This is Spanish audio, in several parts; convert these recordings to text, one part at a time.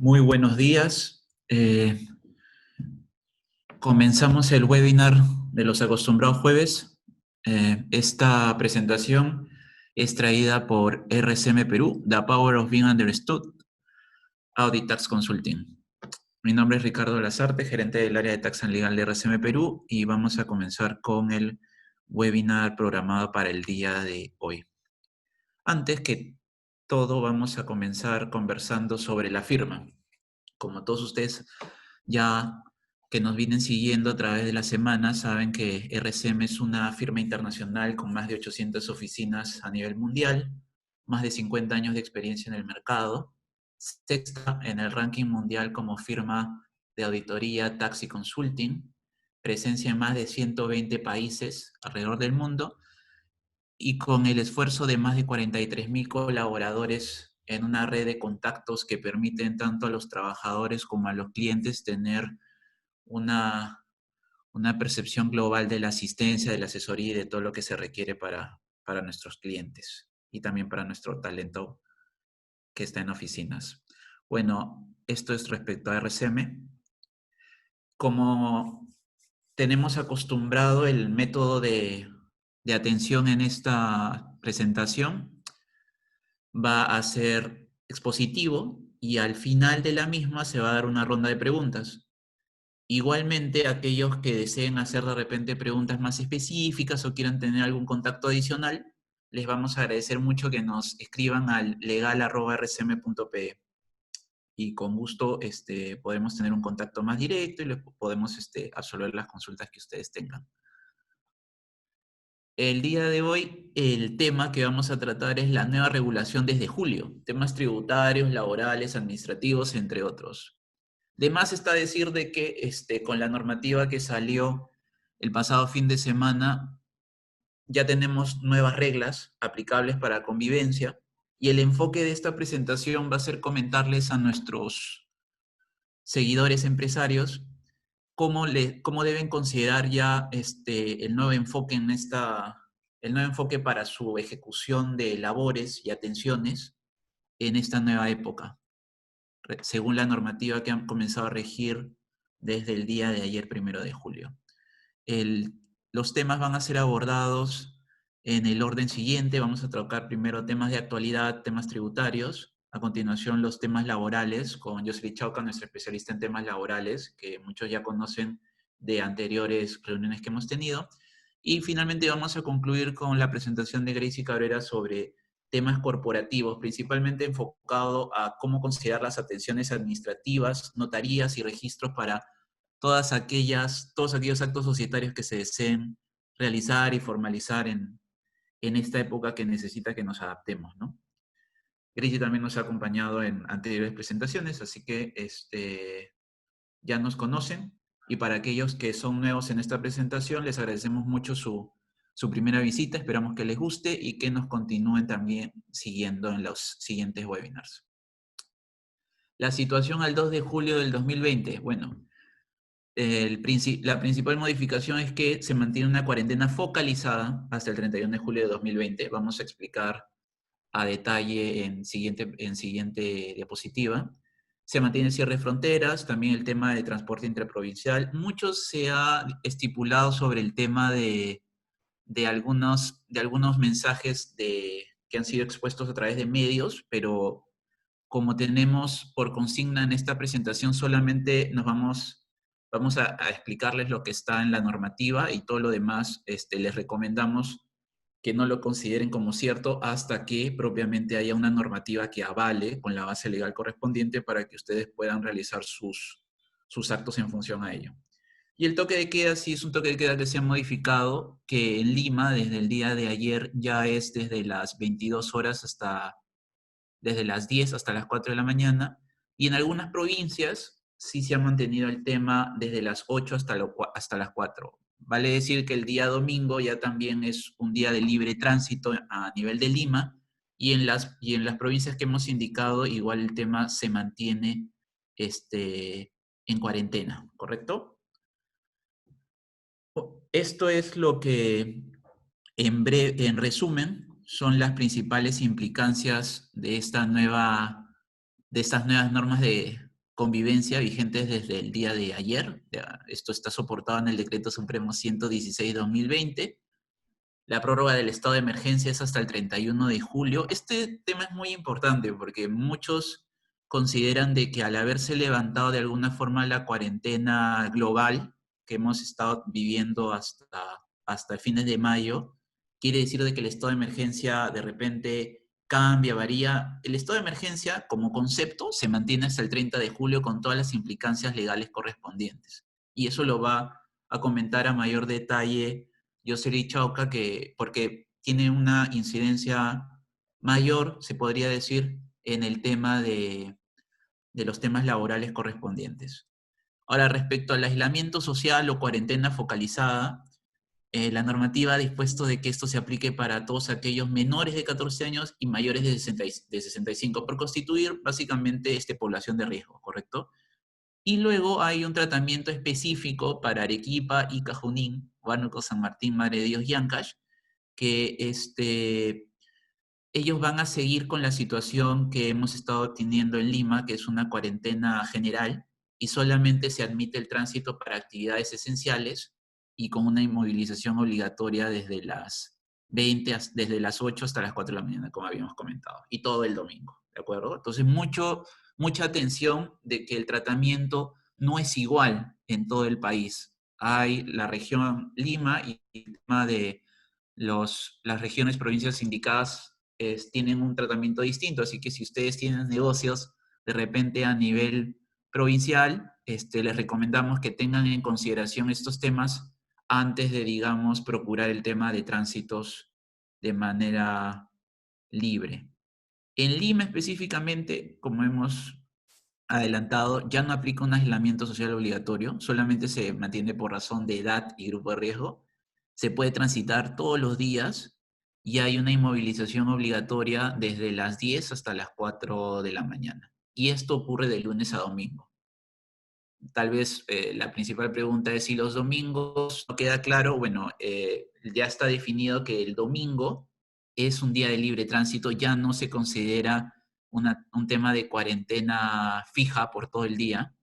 Muy buenos días. Comenzamos el webinar de los acostumbrados jueves. Esta presentación es traída por RCM Perú, The Power of Being Understood, Audit Tax Consulting. Mi nombre es Ricardo Lazarte, gerente del área de Tax and Legal de RCM Perú, y vamos a comenzar con el webinar programado para el día de hoy. Antes que todo, vamos a comenzar conversando sobre la firma. Como todos ustedes ya que nos vienen siguiendo a través de la semana, saben que RCM es una firma internacional con más de 800 oficinas a nivel mundial, más de 50 años de experiencia en el mercado, sexta en el ranking mundial como firma de auditoría, tax y consulting, presencia en más de 120 países alrededor del mundo, y con el esfuerzo de más de 43.000 colaboradores en una red de contactos que permiten tanto a los trabajadores como a los clientes tener una, una percepción global de la asistencia, de la asesoría y de todo lo que se requiere para nuestros clientes y también para nuestro talento que está en oficinas. Bueno, esto es respecto a RCM. Como tenemos acostumbrado el método de atención en esta presentación, va a ser expositivo y al final de la misma se va a dar una ronda de preguntas. Igualmente, aquellos que deseen hacer de repente preguntas más específicas o quieran tener algún contacto adicional, les vamos a agradecer mucho que nos escriban al legal@rcm.pe y con gusto podemos tener un contacto más directo y les podemos absolver las consultas que ustedes tengan. El día de hoy, el tema que vamos a tratar es la nueva regulación desde julio, temas tributarios, laborales, administrativos, entre otros. De más está decir de que con la normativa que salió el pasado fin de semana, ya tenemos nuevas reglas aplicables para convivencia y el enfoque de esta presentación va a ser comentarles a nuestros seguidores empresarios cómo deben considerar ya el nuevo enfoque el nuevo enfoque para su ejecución de labores y atenciones en esta nueva época, según la normativa que han comenzado a regir desde el día de ayer, 1 de julio. Los temas van a ser abordados en el orden siguiente. Vamos a tocar primero temas de actualidad, temas tributarios. A continuación, los temas laborales, con Jocelyn Chauca, nuestra especialista en temas laborales, que muchos ya conocen de anteriores reuniones que hemos tenido. Y finalmente vamos a concluir con la presentación de Gracie Cabrera sobre temas corporativos, principalmente enfocado a cómo considerar las atenciones administrativas, notarías y registros para todos aquellos actos societarios que se deseen realizar y formalizar en esta época que necesita que nos adaptemos, ¿no? Gracie también nos ha acompañado en anteriores presentaciones, así que ya nos conocen. Y para aquellos que son nuevos en esta presentación, les agradecemos mucho su primera visita. Esperamos que les guste y que nos continúen también siguiendo en los siguientes webinars. La situación al 2 de julio del 2020. Bueno, la principal modificación es que se mantiene una cuarentena focalizada hasta el 31 de julio de 2020. Vamos a explicar a detalle en siguiente diapositiva. Se mantiene el cierre de fronteras, también el tema de transporte interprovincial. Mucho se ha estipulado sobre el tema de algunos mensajes que han sido expuestos a través de medios, pero como tenemos por consigna en esta presentación, solamente vamos a explicarles lo que está en la normativa y todo lo demás les recomendamos que no lo consideren como cierto hasta que propiamente haya una normativa que avale con la base legal correspondiente para que ustedes puedan realizar sus actos en función a ello. Y el toque de queda sí es un toque de queda que se ha modificado, que en Lima desde el día de ayer ya es desde las 22 horas desde las 10 hasta las 4 de la mañana, y en algunas provincias sí se ha mantenido el tema desde las 8 hasta las 4. Vale decir que el día domingo ya también es un día de libre tránsito a nivel de Lima, y en las provincias que hemos indicado igual el tema se mantiene en cuarentena, ¿correcto? Esto es lo que, en resumen, son las principales implicancias de estas nuevas normas de convivencia vigentes desde el día de ayer. Esto está soportado en el Decreto Supremo 116/2020. La prórroga del estado de emergencia es hasta el 31 de julio. Este tema es muy importante porque muchos consideran de que al haberse levantado de alguna forma la cuarentena global que hemos estado viviendo hasta fines de mayo, quiere decir de que el estado de emergencia de repente cambia, varía. El estado de emergencia como concepto se mantiene hasta el 30 de julio con todas las implicancias legales correspondientes. Y eso lo va a comentar a mayor detalle Yosseri Chauca, porque tiene una incidencia mayor, se podría decir, en el tema de los temas laborales correspondientes. Ahora, respecto al aislamiento social o cuarentena focalizada, la normativa ha dispuesto de que esto se aplique para todos aquellos menores de 14 años y mayores de 65 por constituir básicamente población de riesgo, ¿correcto? Y luego hay un tratamiento específico para Arequipa y Cajunín, Huánuco, San Martín, Madre de Dios y Ancash, que ellos van a seguir con la situación que hemos estado teniendo en Lima, que es una cuarentena general, y solamente se admite el tránsito para actividades esenciales y con una inmovilización obligatoria desde las 8 hasta las 4 de la mañana, como habíamos comentado, y todo el domingo, ¿de acuerdo? Entonces, mucha atención de que el tratamiento no es igual en todo el país. Hay la región Lima y el tema de las regiones, provincias indicadas tienen un tratamiento distinto, así que si ustedes tienen negocios de repente a nivel provincial, les recomendamos que tengan en consideración estos temas antes de, digamos, procurar el tema de tránsitos de manera libre. En Lima específicamente, como hemos adelantado, ya no aplica un aislamiento social obligatorio, solamente se mantiene por razón de edad y grupo de riesgo. Se puede transitar todos los días y hay una inmovilización obligatoria desde las 10 hasta las 4 de la mañana. Y esto ocurre de lunes a domingo. Tal vez la principal pregunta es si los domingos no queda claro. Bueno, ya está definido que el domingo es un día de libre tránsito, ya no se considera un tema de cuarentena fija por todo el día,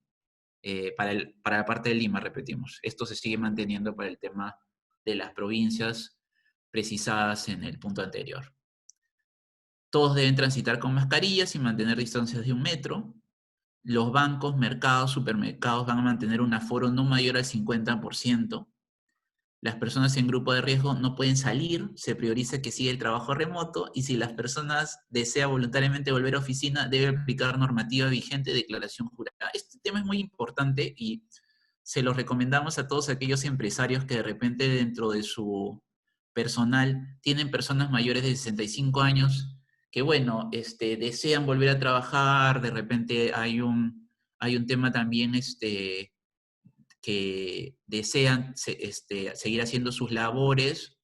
para la parte de Lima, repetimos. Esto se sigue manteniendo para el tema de las provincias precisadas en el punto anterior. Todos deben transitar con mascarillas y mantener distancias de 1 metro. Los bancos, mercados, supermercados van a mantener un aforo no mayor al 50%. Las personas en grupo de riesgo no pueden salir, se prioriza que siga el trabajo remoto y si las personas desean voluntariamente volver a oficina, debe aplicar normativa vigente de declaración jurada. Este tema es muy importante y se lo recomendamos a todos aquellos empresarios que de repente dentro de su personal tienen personas mayores de 65 años que, bueno, desean volver a trabajar, de repente hay un tema también, que desean seguir haciendo sus labores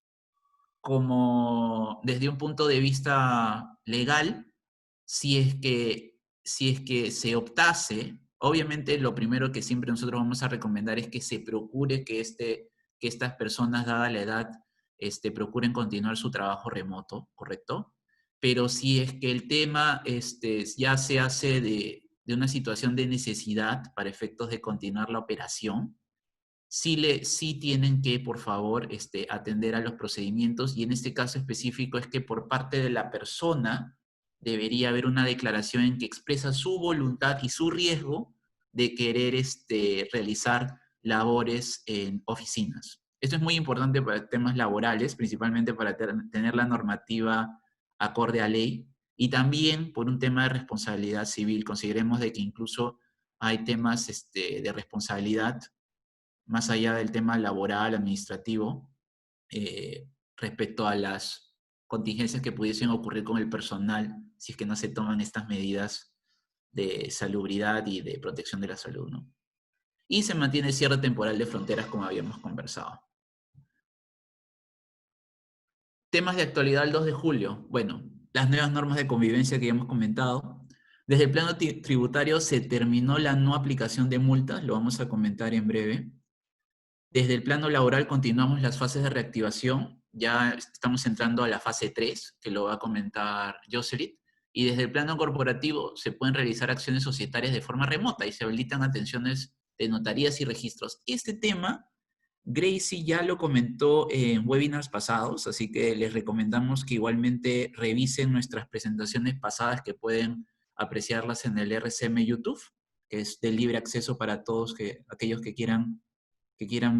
como desde un punto de vista legal, si es que se optase, obviamente lo primero que siempre nosotros vamos a recomendar es que se procure que estas personas, dada la edad, procuren continuar su trabajo remoto, ¿correcto? Pero si es que el tema ya se hace de una situación de necesidad para efectos de continuar la operación, sí tienen que, por favor, atender a los procedimientos y en este caso específico es que por parte de la persona debería haber una declaración en que expresa su voluntad y su riesgo de querer realizar labores en oficinas. Esto es muy importante para temas laborales, principalmente para tener la normativa acorde a ley y también por un tema de responsabilidad civil. Consideremos de que incluso hay temas de responsabilidad más allá del tema laboral, administrativo, respecto a las contingencias que pudiesen ocurrir con el personal si es que no se toman estas medidas de salubridad y de protección de la salud, ¿no? Y se mantiene cierre temporal de fronteras, como habíamos conversado. Temas de actualidad el 2 de julio. Bueno, las nuevas normas de convivencia que ya hemos comentado. Desde el plano tributario se terminó la no aplicación de multas, lo vamos a comentar en breve. Desde el plano laboral continuamos las fases de reactivación. Ya estamos entrando a la fase 3, que lo va a comentar Jocelyn. Y desde el plano corporativo se pueden realizar acciones societarias de forma remota y se habilitan atenciones de notarías y registros. Este tema, Gracie ya lo comentó en webinars pasados, así que les recomendamos que igualmente revisen nuestras presentaciones pasadas que pueden apreciarlas en el RCM YouTube, que es de libre acceso para todos aquellos que quieran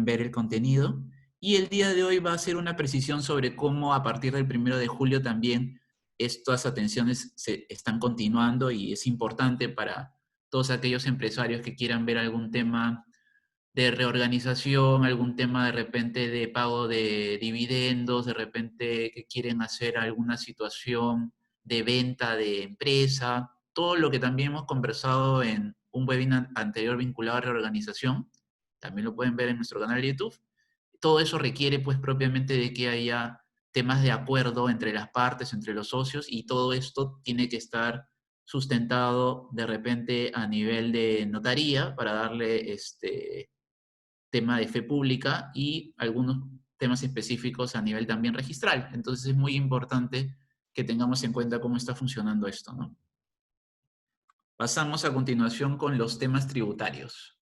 ver el contenido. Y el día de hoy va a ser una precisión sobre cómo a partir del 1 de julio también estas atenciones se están continuando y es importante para todos aquellos empresarios que quieran ver algún tema de reorganización, algún tema de repente de pago de dividendos, de repente que quieren hacer alguna situación de venta de empresa, todo lo que también hemos conversado en un webinar anterior vinculado a reorganización, también lo pueden ver en nuestro canal de YouTube. Todo eso requiere pues propiamente de que haya temas de acuerdo entre las partes, entre los socios, y todo esto tiene que estar sustentado de repente a nivel de notaría para darle tema de fe pública y algunos temas específicos a nivel también registral. Entonces es muy importante que tengamos en cuenta cómo está funcionando esto, ¿no? Pasamos a continuación con los temas tributarios.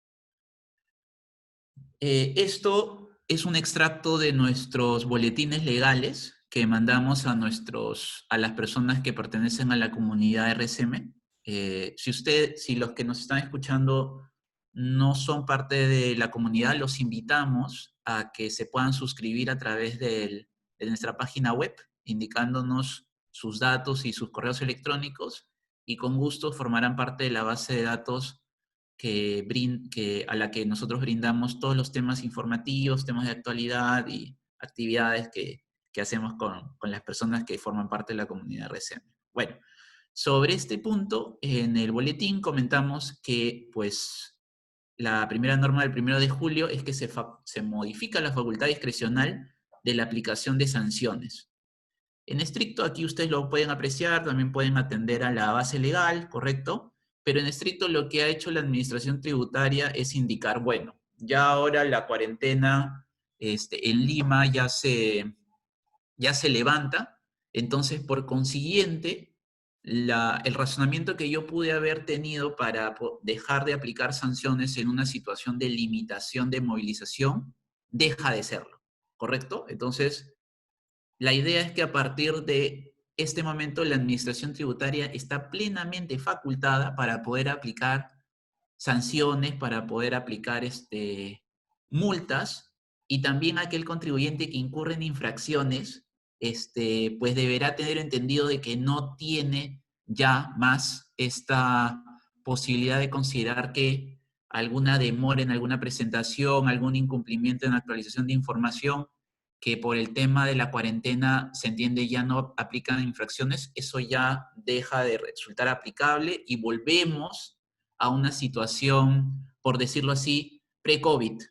Esto es un extracto de nuestros boletines legales que mandamos a las personas que pertenecen a la comunidad RSM. Si los que nos están escuchando no son parte de la comunidad, los invitamos a que se puedan suscribir a través de nuestra página web, indicándonos sus datos y sus correos electrónicos, y con gusto formarán parte de la base de datos a la que nosotros brindamos todos los temas informativos, temas de actualidad y actividades que hacemos con las personas que forman parte de la comunidad RCM. Bueno, sobre este punto, en el boletín comentamos que pues la primera norma del 1 de julio es que se modifica la facultad discrecional de la aplicación de sanciones. En estricto, aquí ustedes lo pueden apreciar, también pueden atender a la base legal, ¿correcto? Pero en estricto lo que ha hecho la administración tributaria es indicar, bueno, ya ahora la cuarentena en Lima ya se levanta, entonces por consiguiente, el razonamiento que yo pude haber tenido para dejar de aplicar sanciones en una situación de limitación de movilización, deja de serlo, ¿correcto? Entonces, la idea es que a partir de este momento la administración tributaria está plenamente facultada para poder aplicar sanciones, para poder aplicar multas, y también aquel contribuyente que incurre en infracciones, pues deberá tener entendido de que no tiene ya más esta posibilidad de considerar que alguna demora en alguna presentación, algún incumplimiento en la actualización de información, que por el tema de la cuarentena se entiende ya no aplican infracciones, eso ya deja de resultar aplicable y volvemos a una situación, por decirlo así, pre-COVID,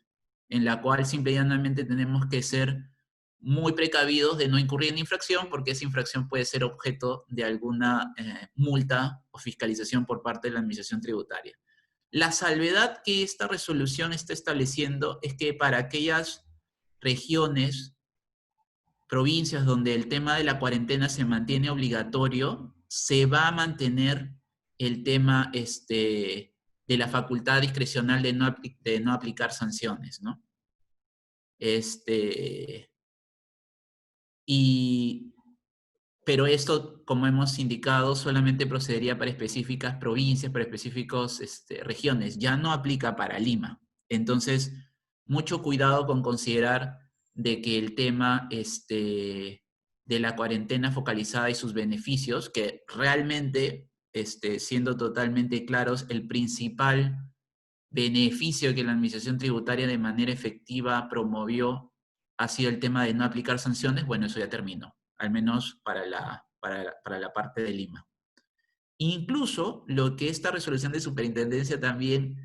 en la cual simple y llanamente tenemos que ser muy precavidos de no incurrir en infracción, porque esa infracción puede ser objeto de alguna multa o fiscalización por parte de la administración tributaria. La salvedad que esta resolución está estableciendo es que para aquellas regiones, provincias donde el tema de la cuarentena se mantiene obligatorio, se va a mantener el tema de la facultad discrecional de no aplicar sanciones, ¿no? Y, pero esto, como hemos indicado, solamente procedería para específicas provincias, para específicas regiones, ya no aplica para Lima. Entonces, mucho cuidado con considerar de que el tema de la cuarentena focalizada y sus beneficios, que realmente, siendo totalmente claros, el principal beneficio que la administración tributaria de manera efectiva promovió ha sido el tema de no aplicar sanciones. Bueno, eso ya terminó, al menos para la parte de Lima. Incluso lo que esta resolución de superintendencia también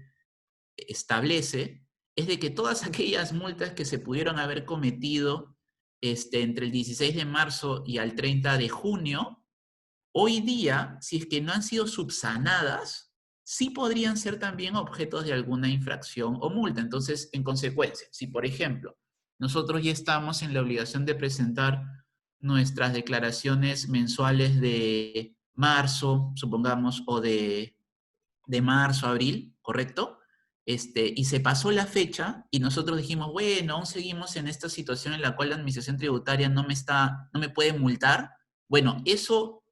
establece es de que todas aquellas multas que se pudieron haber cometido entre el 16 de marzo y al 30 de junio, hoy día, si es que no han sido subsanadas, sí podrían ser también objetos de alguna infracción o multa. Entonces, en consecuencia, si por ejemplo, nosotros ya estamos en la obligación de presentar nuestras declaraciones mensuales de marzo, supongamos, o de marzo a abril, ¿correcto? Y se pasó la fecha y nosotros dijimos, bueno, aún seguimos en esta situación en la cual la administración tributaria no me puede multar. Bueno, eso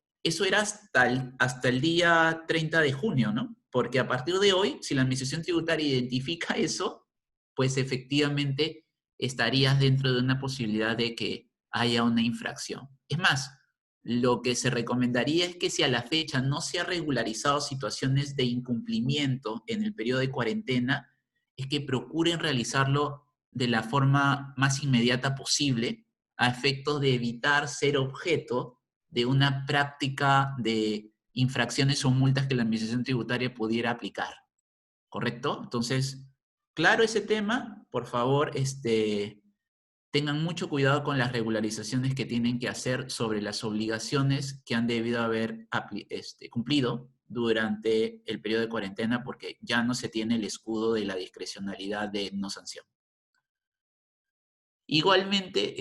era hasta el día 30 de junio, ¿no? Porque a partir de hoy, si la administración tributaria identifica eso, pues efectivamente estarías dentro de una posibilidad de que haya una infracción. Es más, lo que se recomendaría es que si a la fecha no se han regularizado situaciones de incumplimiento en el periodo de cuarentena, es que procuren realizarlo de la forma más inmediata posible a efectos de evitar ser objeto de una práctica de infracciones o multas que la administración tributaria pudiera aplicar. ¿Correcto? Entonces, claro ese tema, por favor, tengan mucho cuidado con las regularizaciones que tienen que hacer sobre las obligaciones que han debido haber cumplido durante el periodo de cuarentena, porque ya no se tiene el escudo de la discrecionalidad de no sanción. Igualmente,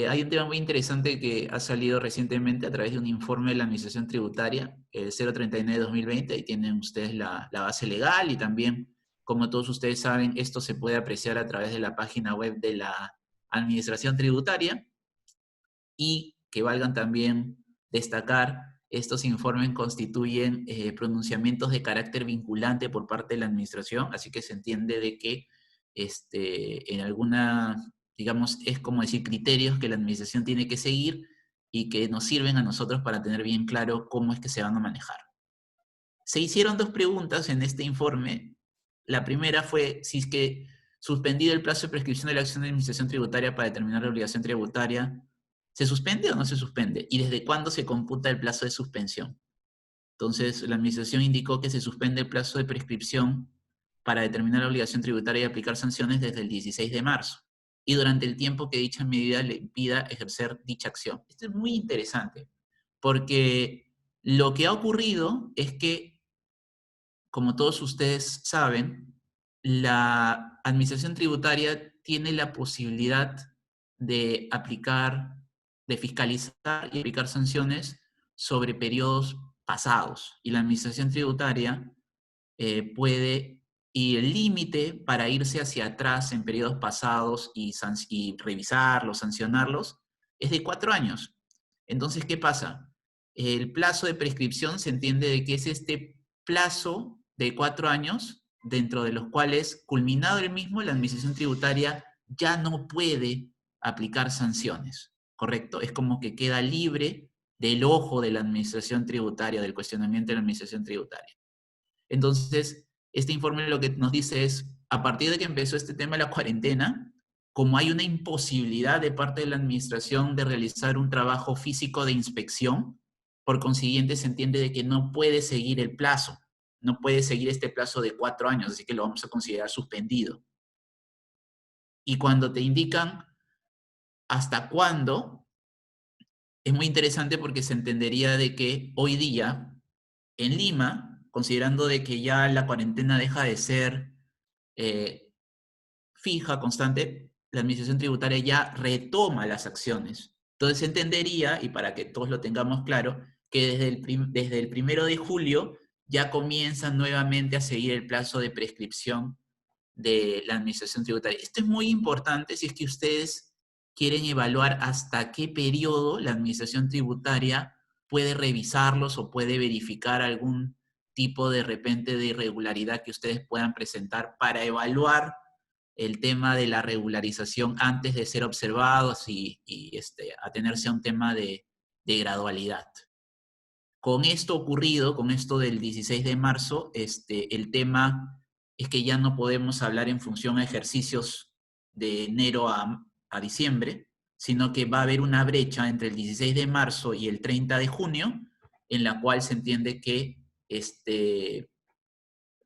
hay un tema muy interesante que ha salido recientemente a través de un informe de la Administración Tributaria, el 039 de 2020, ahí tienen ustedes la base legal y también, como todos ustedes saben, esto se puede apreciar a través de la página web de la Administración Tributaria y que valgan también destacar, estos informes constituyen pronunciamientos de carácter vinculante por parte de la Administración, así que se entiende de que en alguna, digamos, es como decir, criterios que la Administración tiene que seguir y que nos sirven a nosotros para tener bien claro cómo es que se van a manejar. Se hicieron dos preguntas en este informe. La primera fue si es que suspendido el plazo de prescripción de la acción de administración tributaria para determinar la obligación tributaria, ¿se suspende o no se suspende? ¿Y desde cuándo se computa el plazo de suspensión? Entonces, la administración indicó que se suspende el plazo de prescripción para determinar la obligación tributaria y aplicar sanciones desde el 16 de marzo y durante el tiempo que dicha medida le impida ejercer dicha acción. Esto es muy interesante porque lo que ha ocurrido es que, como todos ustedes saben, la administración tributaria tiene la posibilidad de aplicar, de fiscalizar y aplicar sanciones sobre periodos pasados. Y la administración tributaria puede, y el límite para irse hacia atrás en periodos pasados y revisarlos, sancionarlos, es de 4 años. Entonces, ¿qué pasa? El plazo de prescripción se entiende de que es este plazo de 4 años, dentro de los cuales, culminado el mismo, la administración tributaria ya no puede aplicar sanciones, ¿correcto? Es como que queda libre del ojo de la administración tributaria, del cuestionamiento de la administración tributaria. Entonces, este informe lo que nos dice es, a partir de que empezó este tema de la cuarentena, como hay una imposibilidad de parte de la administración de realizar un trabajo físico de inspección, por consiguiente se entiende de que no puede seguir el plazo, no puede seguir este plazo de 4 años, así que lo vamos a considerar suspendido. Y cuando te indican hasta cuándo, es muy interesante porque se entendería de que hoy día, en Lima, considerando de que ya la cuarentena deja de ser fija, constante, la administración tributaria ya retoma las acciones. Entonces se entendería, y para que todos lo tengamos claro, que desde el 1 de julio ya comienzan nuevamente a seguir el plazo de prescripción de la administración tributaria. Esto es muy importante si es que ustedes quieren evaluar hasta qué periodo la administración tributaria puede revisarlos o puede verificar algún tipo de repente de irregularidad que ustedes puedan presentar para evaluar el tema de la regularización antes de ser observados y atenerse a un tema de gradualidad. Con esto ocurrido, con esto del 16 de marzo, el tema es que ya no podemos hablar en función a ejercicios de enero a diciembre, sino que va a haber una brecha entre el 16 de marzo y el 30 de junio, en la cual se entiende que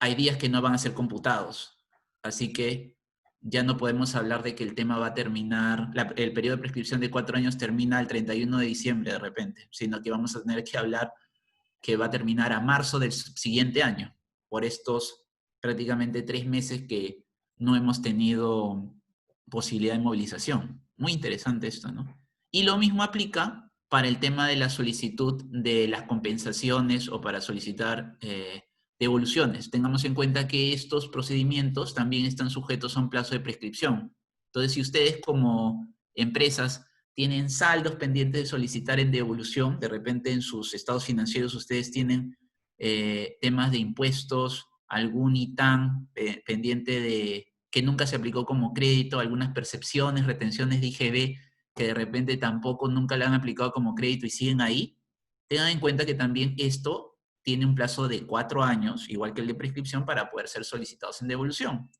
hay días que no van a ser computados. Así que ya no podemos hablar de que el tema va a terminar, el periodo de prescripción de 4 años termina el 31 de diciembre de repente, sino que vamos a tener que hablar que va a terminar a marzo del siguiente año, por estos prácticamente 3 meses que no hemos tenido posibilidad de movilización. Muy interesante esto, ¿no? Y lo mismo aplica para el tema de la solicitud de las compensaciones o para solicitar devoluciones. Tengamos en cuenta que estos procedimientos también están sujetos a un plazo de prescripción. Entonces, si ustedes como empresas tienen saldos pendientes de solicitar en devolución, de repente en sus estados financieros ustedes tienen temas de impuestos, algún ITAM pendiente de que nunca se aplicó como crédito, algunas percepciones, retenciones de IGB, que de repente tampoco nunca le han aplicado como crédito y siguen ahí, tengan en cuenta que también esto tiene un plazo de 4 años, igual que el de prescripción, para poder ser solicitados en devolución.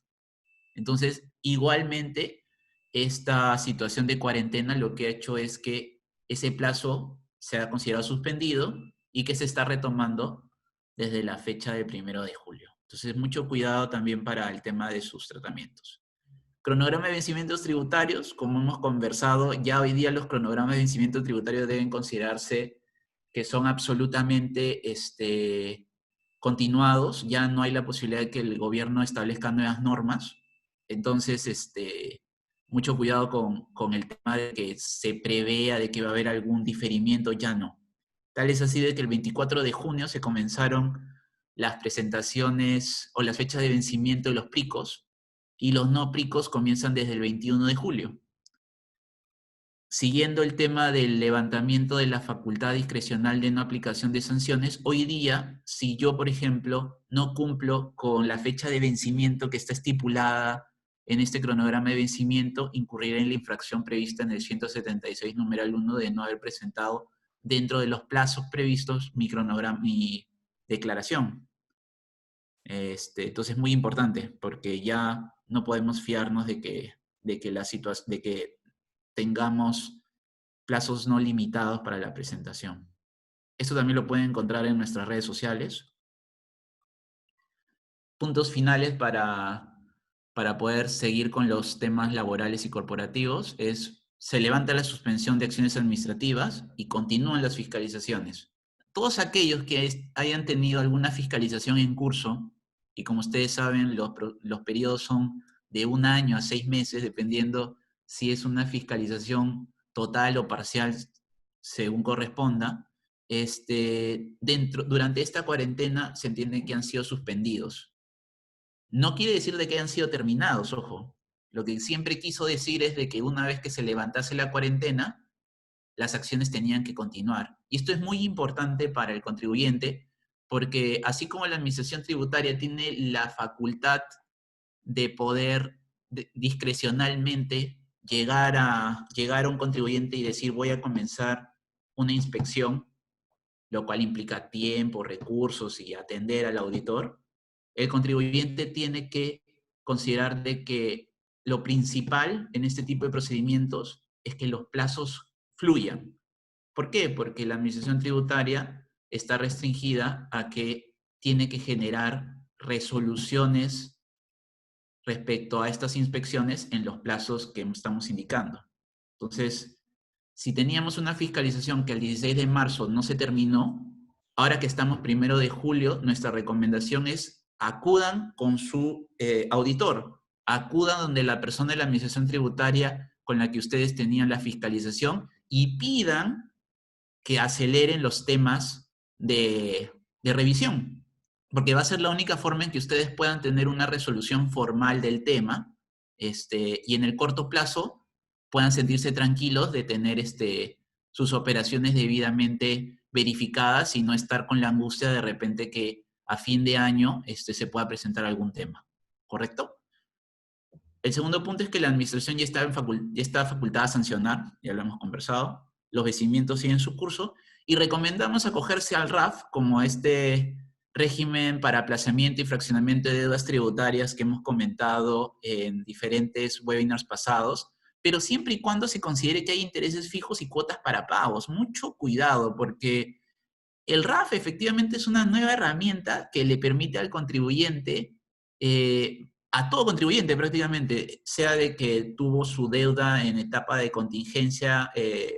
Entonces, igualmente, esta situación de cuarentena lo que ha hecho es que ese plazo se ha considerado suspendido y que se está retomando desde la fecha del 1 de julio. Entonces, mucho cuidado también para el tema de sus tratamientos. Cronograma de vencimientos tributarios, como hemos conversado, ya hoy día los cronogramas de vencimiento tributario deben considerarse que son absolutamente continuados, ya no hay la posibilidad de que el gobierno establezca nuevas normas, entonces mucho cuidado con el tema de que se prevea de que va a haber algún diferimiento, ya no. Tal es así de que el 24 de junio se comenzaron las presentaciones o las fechas de vencimiento de los PRICOS, y los no PRICOS comienzan desde el 21 de julio. Siguiendo el tema del levantamiento de la facultad discrecional de no aplicación de sanciones, hoy día, si yo, por ejemplo, no cumplo con la fecha de vencimiento que está estipulada en este cronograma de vencimiento, incurriré en la infracción prevista en el 176, numeral 1, de no haber presentado dentro de los plazos previstos mi declaración. Entonces es muy importante, porque ya no podemos fiarnos de que tengamos plazos no limitados para la presentación. Esto también lo pueden encontrar en nuestras redes sociales. Puntos finales para poder seguir con los temas laborales y corporativos es: se levanta la suspensión de acciones administrativas y continúan las fiscalizaciones. Todos aquellos que hayan tenido alguna fiscalización en curso, y como ustedes saben, los periodos son de 1 año a 6 meses, dependiendo si es una fiscalización total o parcial, según corresponda, durante esta cuarentena se entiende que han sido suspendidos. No quiere decir de que hayan sido terminados, ojo. Lo que siempre quiso decir es de que una vez que se levantase la cuarentena, las acciones tenían que continuar. Y esto es muy importante para el contribuyente, porque así como la administración tributaria tiene la facultad de poder discrecionalmente llegar a un contribuyente y decir voy a comenzar una inspección, lo cual implica tiempo, recursos y atender al auditor, el contribuyente tiene que considerar de que lo principal en este tipo de procedimientos es que los plazos fluyan. ¿Por qué? Porque la administración tributaria está restringida a que tiene que generar resoluciones respecto a estas inspecciones en los plazos que estamos indicando. Entonces, si teníamos una fiscalización que el 16 de marzo no se terminó, ahora que estamos 1 de julio, nuestra recomendación es acudan con su auditor, acudan donde la persona de la administración tributaria con la que ustedes tenían la fiscalización y pidan que aceleren los temas de revisión, porque va a ser la única forma en que ustedes puedan tener una resolución formal del tema, y en el corto plazo puedan sentirse tranquilos de tener sus operaciones debidamente verificadas y no estar con la angustia de repente que a fin de año se pueda presentar algún tema. ¿Correcto? El segundo punto es que la administración ya está facultada a sancionar, ya lo hemos conversado, los vencimientos siguen su curso, y recomendamos acogerse al RAF como este régimen para aplazamiento y fraccionamiento de deudas tributarias que hemos comentado en diferentes webinars pasados, pero siempre y cuando se considere que hay intereses fijos y cuotas para pagos. Mucho cuidado, porque el RAF efectivamente es una nueva herramienta que le permite al contribuyente, a todo contribuyente prácticamente, sea de que tuvo su deuda en etapa de contingencia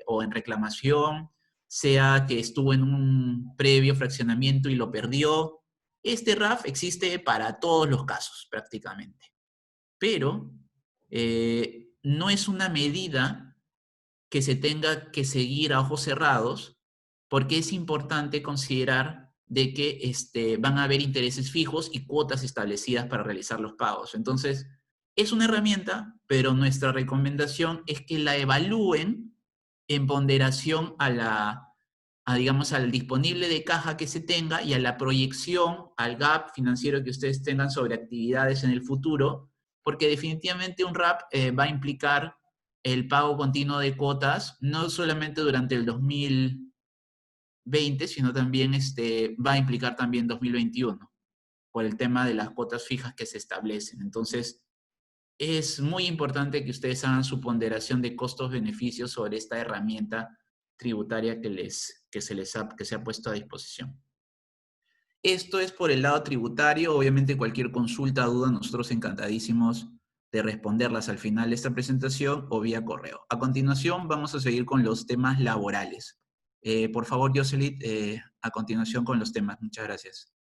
o en reclamación, sea que estuvo en un previo fraccionamiento y lo perdió. Este RAF existe para todos los casos prácticamente, pero no es una medida que se tenga que seguir a ojos cerrados, porque es importante considerar de que van a haber intereses fijos y cuotas establecidas para realizar los pagos. Entonces, es una herramienta, pero nuestra recomendación es que la evalúen en ponderación digamos, al disponible de caja que se tenga y a la proyección, al gap financiero que ustedes tengan sobre actividades en el futuro, porque definitivamente un RAP va a implicar el pago continuo de cuotas, no solamente durante el 2020, sino también va a implicar también 2021, por el tema de las cuotas fijas que se establecen. Entonces, es muy importante que ustedes hagan su ponderación de costos-beneficios sobre esta herramienta tributaria que se ha puesto a disposición. Esto es por el lado tributario. Obviamente cualquier consulta, duda, nosotros encantadísimos de responderlas al final de esta presentación o vía correo. A continuación vamos a seguir con los temas laborales. Por favor, Jocelyn, a continuación con los temas. Muchas gracias.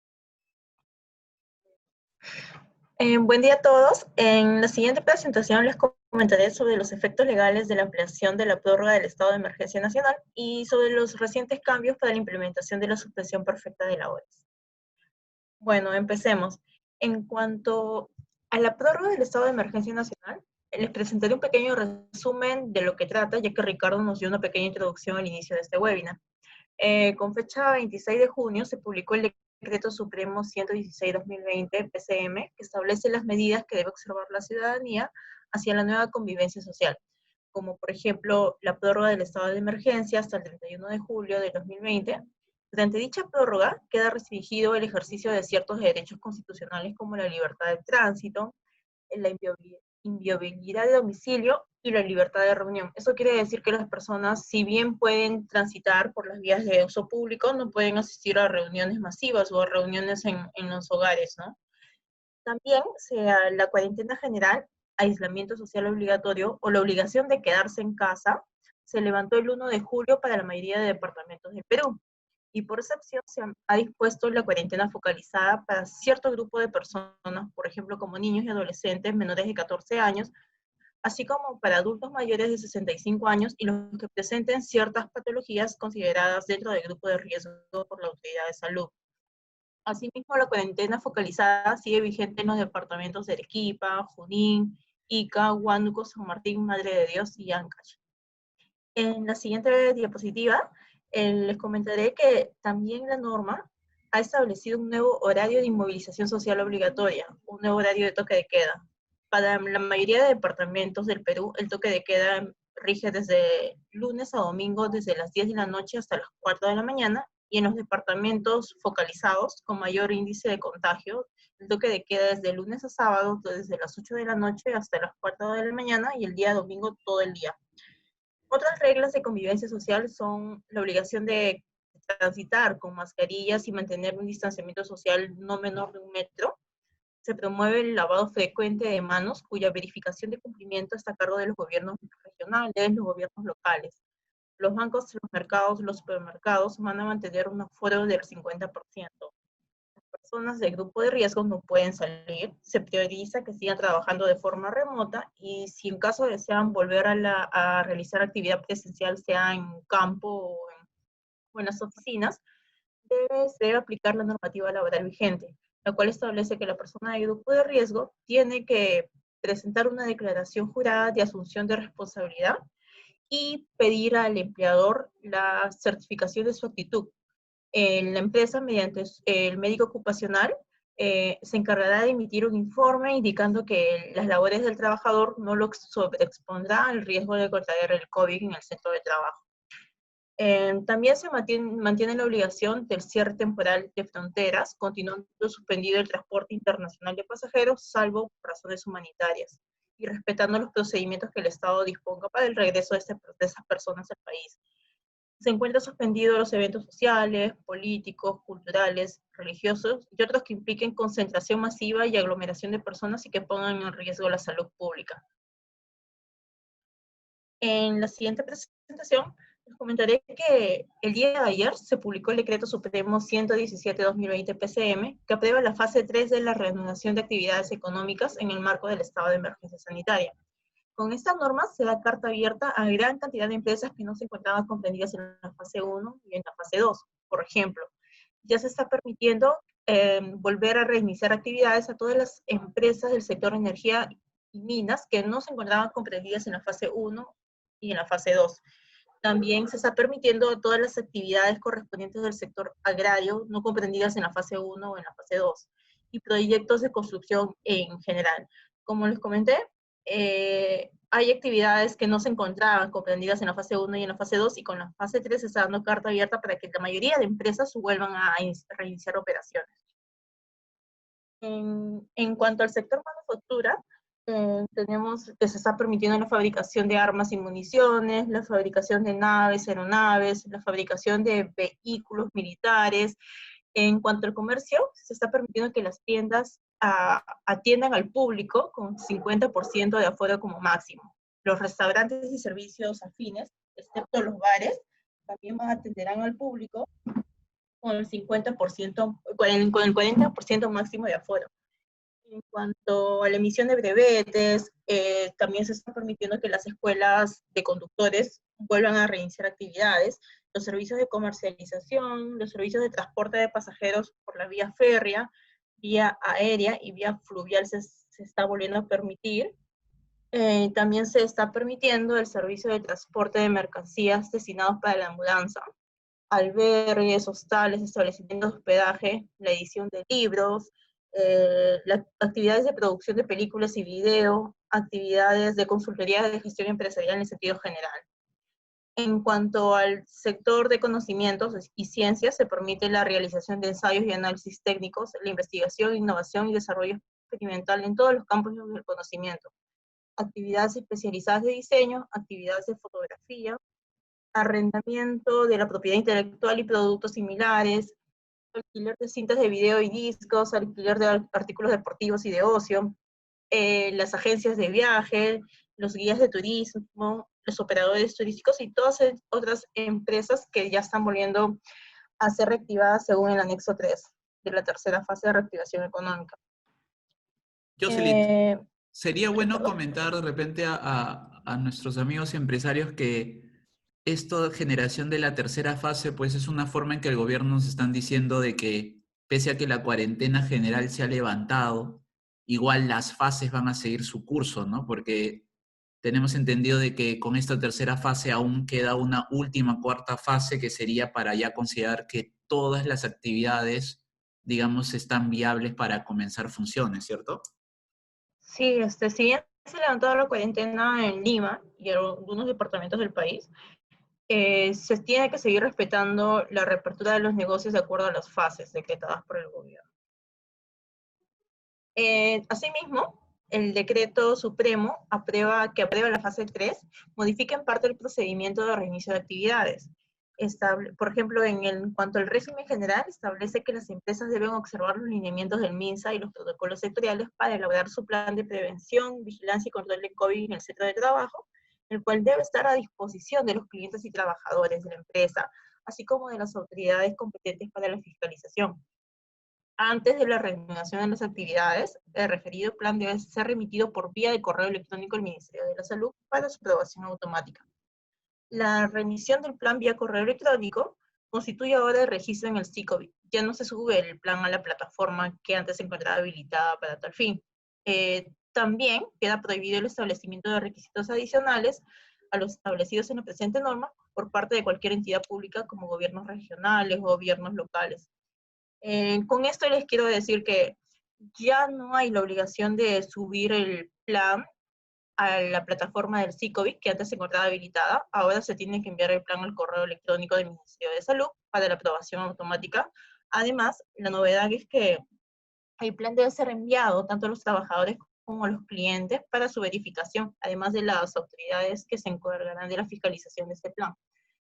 Buen día a todos. En la siguiente presentación les comentaré sobre los efectos legales de la ampliación de la prórroga del estado de emergencia nacional y sobre los recientes cambios para la implementación de la suspensión perfecta de labores. Bueno, empecemos. En cuanto a la prórroga del estado de emergencia nacional, les presentaré un pequeño resumen de lo que trata, ya que Ricardo nos dio una pequeña introducción al inicio de este webinar. Con fecha 26 de junio se publicó el Decreto Supremo 116-2020 PCM, que establece las medidas que debe observar la ciudadanía hacia la nueva convivencia social, como por ejemplo la prórroga del estado de emergencia hasta el 31 de julio de 2020. Durante dicha prórroga queda restringido el ejercicio de ciertos derechos constitucionales como la libertad de tránsito, la inviolabilidad de domicilio y la libertad de reunión. Eso quiere decir que las personas, si bien pueden transitar por las vías de uso público, no pueden asistir a reuniones masivas o a reuniones en los hogares, ¿no? También la cuarentena general, aislamiento social obligatorio o la obligación de quedarse en casa se levantó el 1 de julio para la mayoría de departamentos del Perú. Y por excepción se ha dispuesto la cuarentena focalizada para cierto grupo de personas, por ejemplo, como niños y adolescentes menores de 14 años, así como para adultos mayores de 65 años y los que presenten ciertas patologías consideradas dentro del grupo de riesgo por la autoridad de salud. Asimismo, la cuarentena focalizada sigue vigente en los departamentos de Arequipa, Junín, Ica, Huánuco, San Martín, Madre de Dios y Ancash. En la siguiente diapositiva les comentaré que también la norma ha establecido un nuevo horario de inmovilización social obligatoria, un nuevo horario de toque de queda. Para la mayoría de departamentos del Perú, el toque de queda rige desde lunes a domingo, desde las 10 de la noche hasta las 4 de la mañana, y en los departamentos focalizados con mayor índice de contagio, el toque de queda es de lunes a sábado, desde las 8 de la noche hasta las 4 de la mañana, y el día domingo todo el día. Otras reglas de convivencia social son la obligación de transitar con mascarillas y mantener un distanciamiento social no menor de 1 metro. Se promueve el lavado frecuente de manos, cuya verificación de cumplimiento está a cargo de los gobiernos regionales, los gobiernos locales. Los bancos, los mercados, los supermercados van a mantener un aforo del 50%. Personas de grupo de riesgo no pueden salir, se prioriza que sigan trabajando de forma remota y si en caso desean volver a realizar actividad presencial, sea en campo o en las oficinas, se debe aplicar la normativa laboral vigente, la cual establece que la persona de grupo de riesgo tiene que presentar una declaración jurada de asunción de responsabilidad y pedir al empleador la certificación de su actitud. La empresa, mediante el médico ocupacional, se encargará de emitir un informe indicando que las labores del trabajador no lo sobreexpondrá al riesgo de contraer el COVID en el centro de trabajo. También se mantiene la obligación del cierre temporal de fronteras, continuando suspendido el transporte internacional de pasajeros, salvo por razones humanitarias, y respetando los procedimientos que el Estado disponga para el regreso de esas personas al país. Se encuentran suspendidos los eventos sociales, políticos, culturales, religiosos y otros que impliquen concentración masiva y aglomeración de personas y que pongan en riesgo la salud pública. En la siguiente presentación les comentaré que el día de ayer se publicó el Decreto Supremo 117-2020 PCM, que aprueba la fase 3 de la reanudación de actividades económicas en el marco del estado de emergencia sanitaria. Con esta norma se da carta abierta a gran cantidad de empresas que no se encontraban comprendidas en la fase 1 y en la fase 2. Por ejemplo, ya se está permitiendo volver a reiniciar actividades a todas las empresas del sector energía y minas que no se encontraban comprendidas en la fase 1 y en la fase 2. También se está permitiendo todas las actividades correspondientes del sector agrario no comprendidas en la fase 1 o en la fase 2 y proyectos de construcción en general. Como les comenté, hay actividades que no se encontraban comprendidas en la fase 1 y en la fase 2 y con la fase 3 se está dando carta abierta para que la mayoría de empresas vuelvan a reiniciar operaciones. En cuanto al sector manufactura, tenemos que se está permitiendo la fabricación de armas y municiones, la fabricación de naves, aeronaves, la fabricación de vehículos militares. En cuanto al comercio, se está permitiendo que las tiendas atiendan al público con 50% de aforo como máximo. Los restaurantes y servicios afines, excepto los bares, también atenderán al público con el 50%, con el 40% máximo de aforo. En cuanto a la emisión de brevetes, también se está permitiendo que las escuelas de conductores vuelvan a reiniciar actividades, los servicios de comercialización, los servicios de transporte de pasajeros por la vía férrea, vía aérea y vía fluvial se está volviendo a permitir. También se está permitiendo el servicio de transporte de mercancías destinados para la mudanza, albergues, hostales, establecimientos de hospedaje, la edición de libros, las actividades de producción de películas y video, actividades de consultoría de gestión empresarial en el sentido general. En cuanto al sector de conocimientos y ciencias, se permite la realización de ensayos y análisis técnicos, la investigación, innovación y desarrollo experimental en todos los campos del conocimiento. Actividades especializadas de diseño, actividades de fotografía, arrendamiento de la propiedad intelectual y productos similares, alquiler de cintas de video y discos, alquiler de artículos deportivos y de ocio, las agencias de viaje, los guías de turismo, los operadores turísticos y todas otras empresas que ya están volviendo a ser reactivadas según el anexo 3 de la tercera fase de reactivación económica. Jocelyn, sería Sí, bueno perdón. comentar de repente a nuestros amigos empresarios que esta generación de la tercera fase, pues es una forma en que el gobierno nos están diciendo de que pese a que la cuarentena general se ha levantado, igual las fases van a seguir su curso, ¿no? Porque tenemos entendido de que con esta tercera fase aún queda una última cuarta fase que sería para ya considerar que todas las actividades, digamos, están viables para comenzar funciones, ¿cierto? Sí, si bien se levantó la cuarentena en Lima y en algunos departamentos del país, se tiene que seguir respetando la reapertura de los negocios de acuerdo a las fases decretadas por el gobierno. Asimismo, el decreto supremo que aprueba la fase 3 modifica en parte el procedimiento de reinicio de actividades. Por ejemplo, en cuanto al régimen general, establece que las empresas deben observar los lineamientos del MINSA y los protocolos sectoriales para elaborar su plan de prevención, vigilancia y control de COVID en el centro de trabajo, el cual debe estar a disposición de los clientes y trabajadores de la empresa, así como de las autoridades competentes para la fiscalización. Antes de la reanudación de las actividades, el referido plan debe ser remitido por vía de correo electrónico al Ministerio de la Salud para su aprobación automática. La remisión del plan vía correo electrónico constituye ahora el registro en el SICOBI. Ya no se sube el plan a la plataforma que antes se encontraba habilitada para tal fin. También queda prohibido el establecimiento de requisitos adicionales a los establecidos en la presente norma por parte de cualquier entidad pública como gobiernos regionales o gobiernos locales. Con esto les quiero decir que ya no hay la obligación de subir el plan a la plataforma del SICOVIC, que antes se encontraba habilitada. Ahora se tiene que enviar el plan al correo electrónico del Ministerio de Salud para la aprobación automática. Además, la novedad es que el plan debe ser enviado tanto a los trabajadores como a los clientes para su verificación, además de las autoridades que se encargarán de la fiscalización de este plan.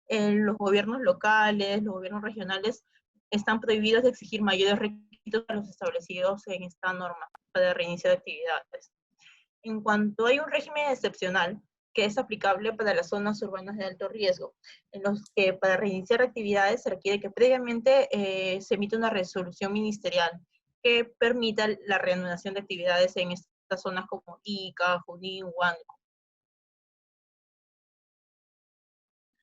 Los gobiernos locales, los gobiernos regionales están prohibidos de exigir mayores requisitos a los establecidos en esta norma para reiniciar actividades. En cuanto hay un régimen excepcional que es aplicable para las zonas urbanas de alto riesgo, en los que para reiniciar actividades se requiere que previamente se emita una resolución ministerial que permita la reanudación de actividades en estas zonas como Ica, Junín, Huánuco.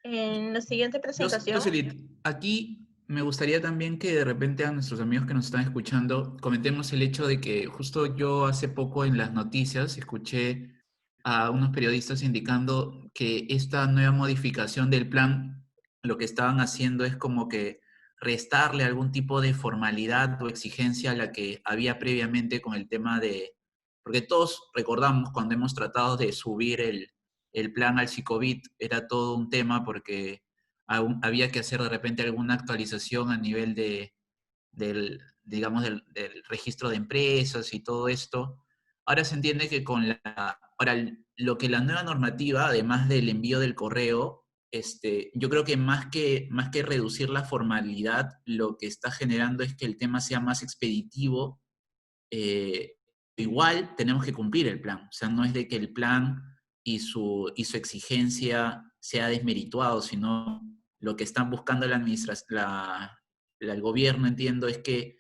En la siguiente presentación, Jocelit, aquí me gustaría también que de repente a nuestros amigos que nos están escuchando comentemos el hecho de que justo yo hace poco en las noticias escuché a unos periodistas indicando que esta nueva modificación del plan lo que estaban haciendo es como que restarle algún tipo de formalidad o exigencia a la que había previamente con el tema de, porque todos recordamos cuando hemos tratado de subir el plan al Psicovit, era todo un tema porque había que hacer de repente alguna actualización a nivel del, digamos, del registro de empresas y todo esto. Ahora se entiende que ahora lo que la nueva normativa, además del envío del correo, yo creo que más que reducir la formalidad, lo que está generando es que el tema sea más expeditivo. eh, Igual tenemos que cumplir el plan. O sea, no es de que el plan y su exigencia sea desmerituado, sino lo que están buscando el gobierno, entiendo, es que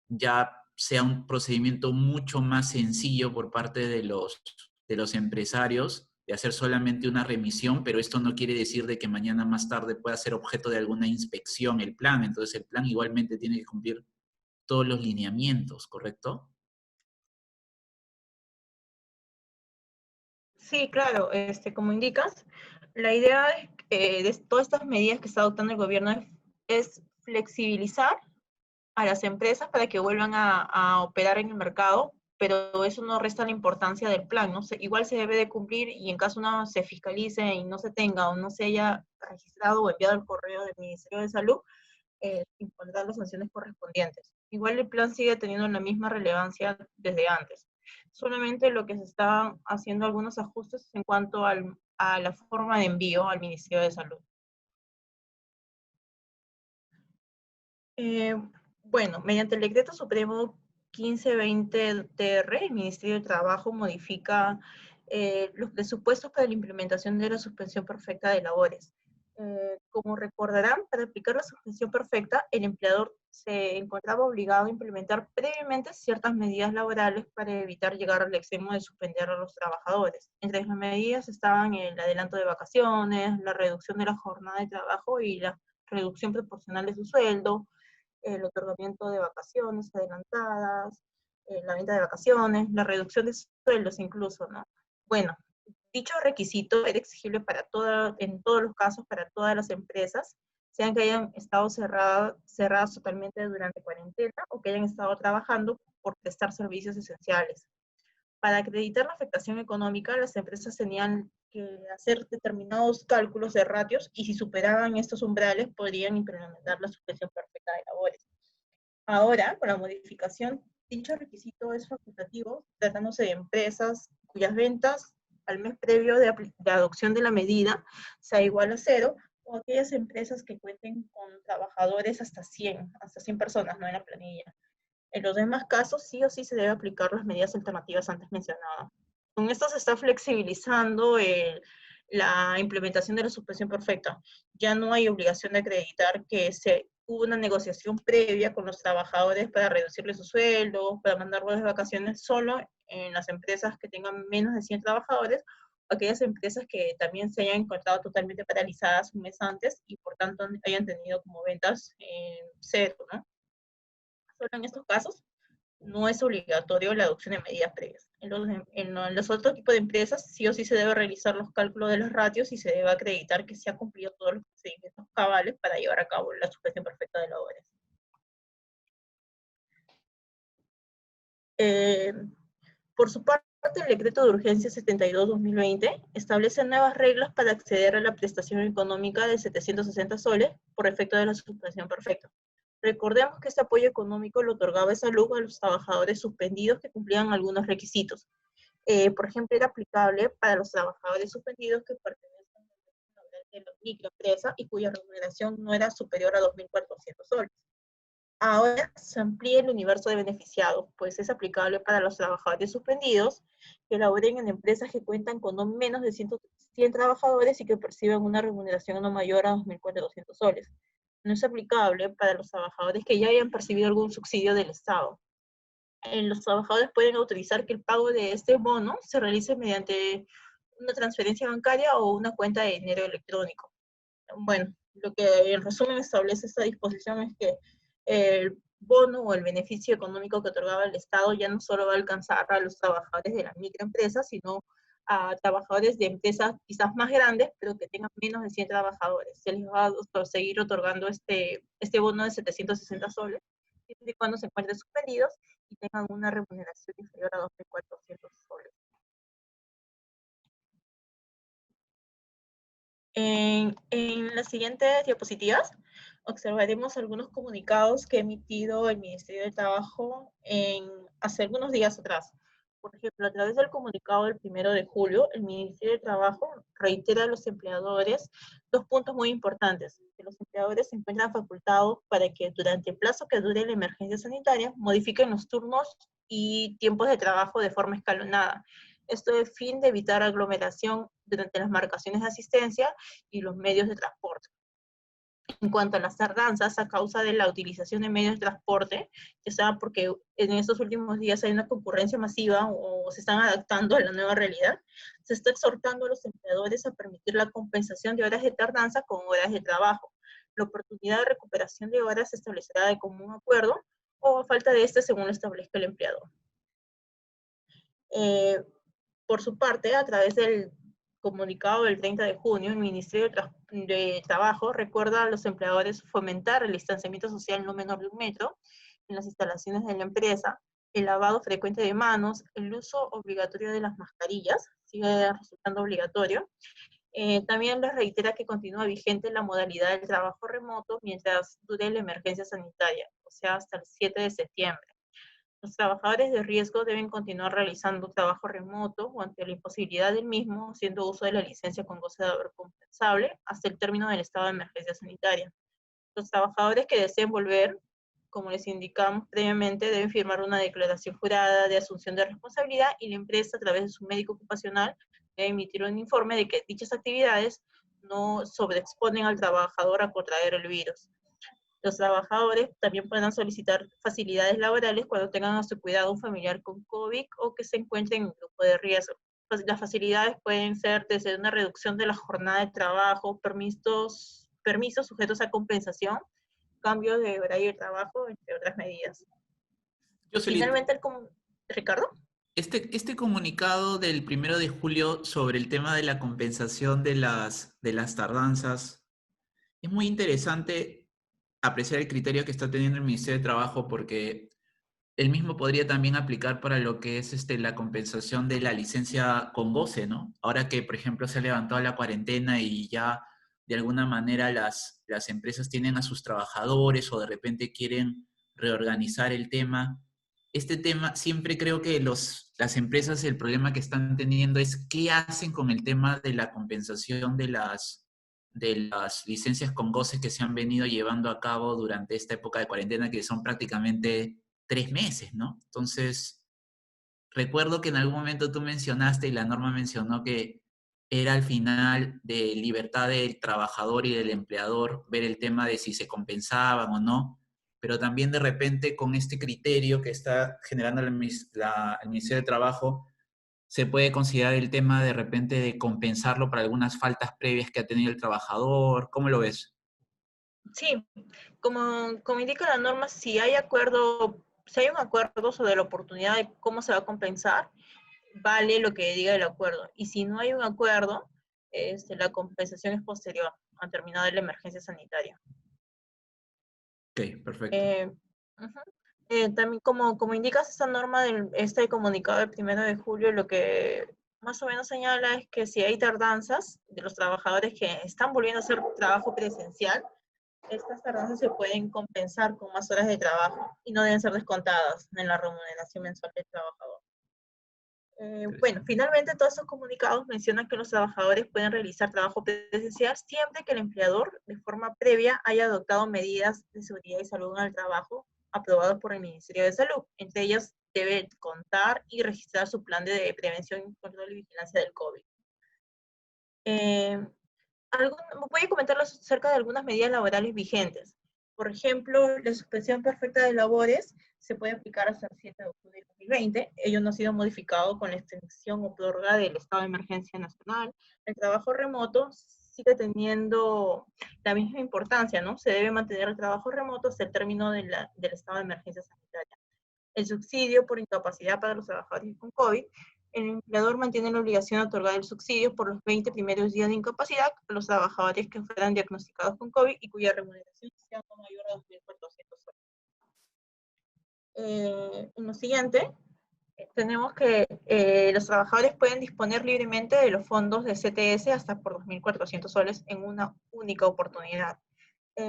ya sea un procedimiento mucho más sencillo por parte de los empresarios de hacer solamente una remisión, pero esto no quiere decir de que mañana más tarde pueda ser objeto de alguna inspección el plan. Entonces el plan igualmente tiene que cumplir todos los lineamientos, ¿correcto? sí, claro, como indicas, la idea de todas estas medidas que está adoptando el gobierno es flexibilizar a las empresas para que vuelvan a operar en el mercado, pero eso no resta la importancia del plan, ¿no? Igual se debe de cumplir y en caso no se fiscalice y no se tenga o no se haya registrado o enviado el correo del Ministerio de Salud, impondrán las sanciones correspondientes. Igual el plan sigue teniendo la misma relevancia desde antes. Solamente lo que se está haciendo algunos ajustes en cuanto a la forma de envío al Ministerio de Salud. Eh, bueno, mediante el Decreto Supremo 1520-TR, el Ministerio de Trabajo modifica los presupuestos para la implementación de la suspensión perfecta de labores. Como recordarán, para aplicar la suspensión perfecta, el empleador se encontraba obligado a implementar previamente ciertas medidas laborales para evitar llegar al extremo de suspender a los trabajadores. Entre las medidas estaban el adelanto de vacaciones, la reducción de la jornada de trabajo y la reducción proporcional de su sueldo, el otorgamiento de vacaciones adelantadas, la venta de vacaciones, la reducción de sueldos incluso, ¿no? Bueno, dicho requisito era exigible en todos los casos para todas las empresas, sean que hayan estado cerradas totalmente durante cuarentena o que hayan estado trabajando por prestar servicios esenciales. Para acreditar la afectación económica, las empresas tenían que hacer determinados cálculos de ratios y si superaban estos umbrales podrían implementar la suspensión perfecta de labores. Ahora, con la modificación, dicho requisito es facultativo, tratándose de empresas cuyas ventas al mes previo de adopción de la medida sea igual a cero, o aquellas empresas que cuenten con trabajadores hasta 100 personas, ¿no? En la planilla. En los demás casos, sí o sí se debe aplicar las medidas alternativas antes mencionadas. Con esto se está flexibilizando la implementación de la suspensión perfecta. Ya no hay obligación de acreditar que hubo una negociación previa con los trabajadores para reducirles su sueldo, para mandarlos de vacaciones, solo en las empresas que tengan menos de 100 trabajadores, aquellas empresas que también se hayan encontrado totalmente paralizadas un mes antes y por tanto hayan tenido como ventas cero, ¿no? Solo en estos casos no es obligatorio la adopción de medidas previas. En los otros tipos de empresas, sí o sí se debe realizar los cálculos de los ratios y se debe acreditar que se ha cumplido todos los procedimientos cabales para llevar a cabo la suspensión perfecta de labores. Eh, por su parte, el Decreto de Urgencia 72-2020 establece nuevas reglas para acceder a la prestación económica de 760 soles por efecto de la suspensión perfecta. Recordemos que este apoyo económico lo otorgaba Salud a los trabajadores suspendidos que cumplían algunos requisitos. Por ejemplo, era aplicable para los trabajadores suspendidos que pertenecen al mercado laboral de la microempresa y cuya remuneración no era superior a 2.400 soles. Ahora se amplía el universo de beneficiados, pues es aplicable para los trabajadores suspendidos que laboren en empresas que cuentan con no menos de 100 trabajadores y que perciban una remuneración no mayor a 2.400 soles. No es aplicable para los trabajadores que ya hayan percibido algún subsidio del Estado. Los trabajadores pueden autorizar que el pago de este bono se realice mediante una transferencia bancaria o una cuenta de dinero electrónico. Bueno, lo que en resumen establece esta disposición es que el bono o el beneficio económico que otorgaba el Estado ya no solo va a alcanzar a los trabajadores de la microempresa, sino a trabajadores de empresas quizás más grandes, pero que tengan menos de 100 trabajadores. Se les va a seguir otorgando este bono de 760 soles, siempre y cuando se encuentren suspendidos y tengan una remuneración inferior a 2.400 soles. En las siguientes diapositivas observaremos algunos comunicados que ha emitido el Ministerio de Trabajo hace algunos días atrás. Por ejemplo, a través del comunicado del 1 de julio, el Ministerio de Trabajo reitera a los empleadores dos puntos muy importantes: que los empleadores se encuentran facultados para que durante el plazo que dure la emergencia sanitaria modifiquen los turnos y tiempos de trabajo de forma escalonada. Esto es fin de evitar aglomeración durante las marcaciones de asistencia y los medios de transporte. En cuanto a las tardanzas, a causa de la utilización de medios de transporte, ya sea porque en estos últimos días hay una concurrencia masiva o se están adaptando a la nueva realidad, se está exhortando a los empleadores a permitir la compensación de horas de tardanza con horas de trabajo. La oportunidad de recuperación de horas se establecerá de común acuerdo o a falta de este según lo establezca el empleador. Por su parte, a través del comunicado del 30 de junio, el Ministerio de Trabajo recuerda a los empleadores fomentar el distanciamiento social no menor de 1 metro en las instalaciones de la empresa, el lavado frecuente de manos, el uso obligatorio de las mascarillas, sigue resultando obligatorio. También les reitera que continúa vigente la modalidad del trabajo remoto mientras dure la emergencia sanitaria, o sea, hasta el 7 de septiembre. Los trabajadores de riesgo deben continuar realizando trabajo remoto o ante la imposibilidad del mismo, haciendo uso de la licencia con goce de haber compensable hasta el término del estado de emergencia sanitaria. Los trabajadores que deseen volver, como les indicamos previamente, deben firmar una declaración jurada de asunción de responsabilidad y la empresa, a través de su médico ocupacional, debe emitir un informe de que dichas actividades no sobreexponen al trabajador a contraer el virus. Los trabajadores también pueden solicitar facilidades laborales cuando tengan a su cuidado un familiar con COVID o que se encuentre en un grupo de riesgo. Pues las facilidades pueden ser desde una reducción de la jornada de trabajo, permisos sujetos a compensación, cambio de horario de trabajo, entre otras medidas. Jocelyn, Finalmente, Ricardo. este comunicado del 1 de julio sobre el tema de la compensación de las tardanzas, es muy interesante apreciar el criterio que está teniendo el Ministerio de Trabajo, porque el mismo podría también aplicar para lo que es la compensación de la licencia con goce, ¿no? Ahora que, por ejemplo, se ha levantado la cuarentena y ya de alguna manera las empresas tienen a sus trabajadores o de repente quieren reorganizar el tema. Este tema, siempre creo que las empresas el problema que están teniendo es qué hacen con el tema de la compensación de las licencias con goce que se han venido llevando a cabo durante esta época de cuarentena, que son prácticamente 3 meses, ¿no? Entonces, recuerdo que en algún momento tú mencionaste y la norma mencionó que era al final de libertad del trabajador y del empleador ver el tema de si se compensaban o no, pero también de repente con este criterio que está generando el Ministerio de Trabajo, se puede considerar el tema de repente de compensarlo para algunas faltas previas que ha tenido el trabajador. ¿Cómo lo ves? Sí, como indica la norma, si hay un acuerdo sobre la oportunidad de cómo se va a compensar, vale lo que diga el acuerdo. Y si no hay un acuerdo, la compensación es posterior a terminada la emergencia sanitaria. Ok, perfecto. Eh, Ujú. También como indicas esta norma este comunicado del 1 de julio, lo que más o menos señala es que si hay tardanzas de los trabajadores que están volviendo a hacer trabajo presencial, estas tardanzas se pueden compensar con más horas de trabajo y no deben ser descontadas en la remuneración mensual del trabajador. Bueno, Interesante. finalmente todos estos comunicados mencionan que los trabajadores pueden realizar trabajo presencial siempre que el empleador de forma previa haya adoptado medidas de seguridad y salud en el trabajo aprobadas por el Ministerio de Salud. Entre ellas debe contar y registrar su plan de prevención, control y vigilancia del COVID. Eh, Voy a comentarles acerca de algunas medidas laborales vigentes. Por ejemplo, la suspensión perfecta de labores se puede aplicar hasta el 7 de octubre de 2020. Ello no ha sido modificado con la extensión o prórroga del estado de emergencia nacional. El trabajo remoto sigue teniendo la misma importancia, ¿no? Se debe mantener el trabajo remoto hasta el término del estado de emergencia sanitaria. El subsidio por incapacidad para los trabajadores con COVID, el empleador mantiene la obligación de otorgar el subsidio por los 20 primeros días de incapacidad a los trabajadores que fueran diagnosticados con COVID y cuya remuneración sea no mayor a 2.400 soles. En lo siguiente, tenemos que los trabajadores pueden disponer libremente de los fondos de CTS hasta por 2.400 soles en una única oportunidad.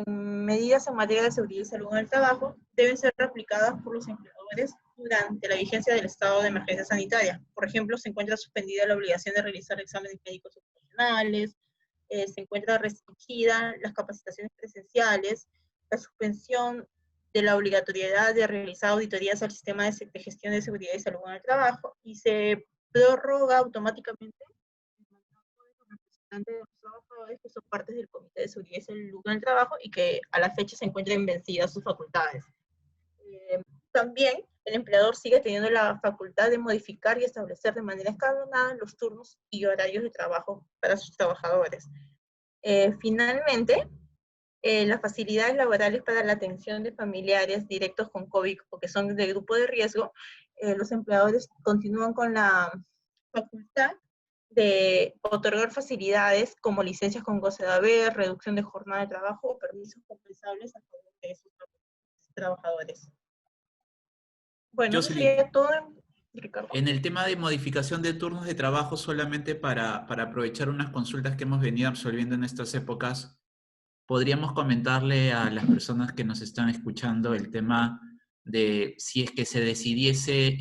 Medidas en materia de seguridad y salud en el trabajo deben ser aplicadas por los empleadores durante la vigencia del estado de emergencia sanitaria. Por ejemplo, se encuentra suspendida la obligación de realizar exámenes médicos ocupacionales, se encuentra restringida las capacitaciones presenciales, la suspensión de la obligatoriedad de realizar auditorías al sistema de gestión de seguridad y salud en el trabajo, y se prorroga automáticamente el mandato de los representantes de los trabajadores que son partes del Comité de Seguridad y Salud en el Trabajo y que a la fecha se encuentren vencidas sus facultades. También el empleador sigue teniendo la facultad de modificar y establecer de manera escalonada los turnos y horarios de trabajo para sus trabajadores. Finalmente, las facilidades laborales para la atención de familiares directos con COVID o que son de grupo de riesgo, los empleadores continúan con la facultad de otorgar facilidades como licencias con goce de haber, reducción de jornada de trabajo o permisos compensables a favor de esos trabajadores. Bueno, eso Jocelyn, sería todo, Ricardo. en el tema de modificación de turnos de trabajo, solamente para aprovechar unas consultas que hemos venido absolviendo en estas épocas, podríamos comentarle a las personas que nos están escuchando el tema de si es que se decidiese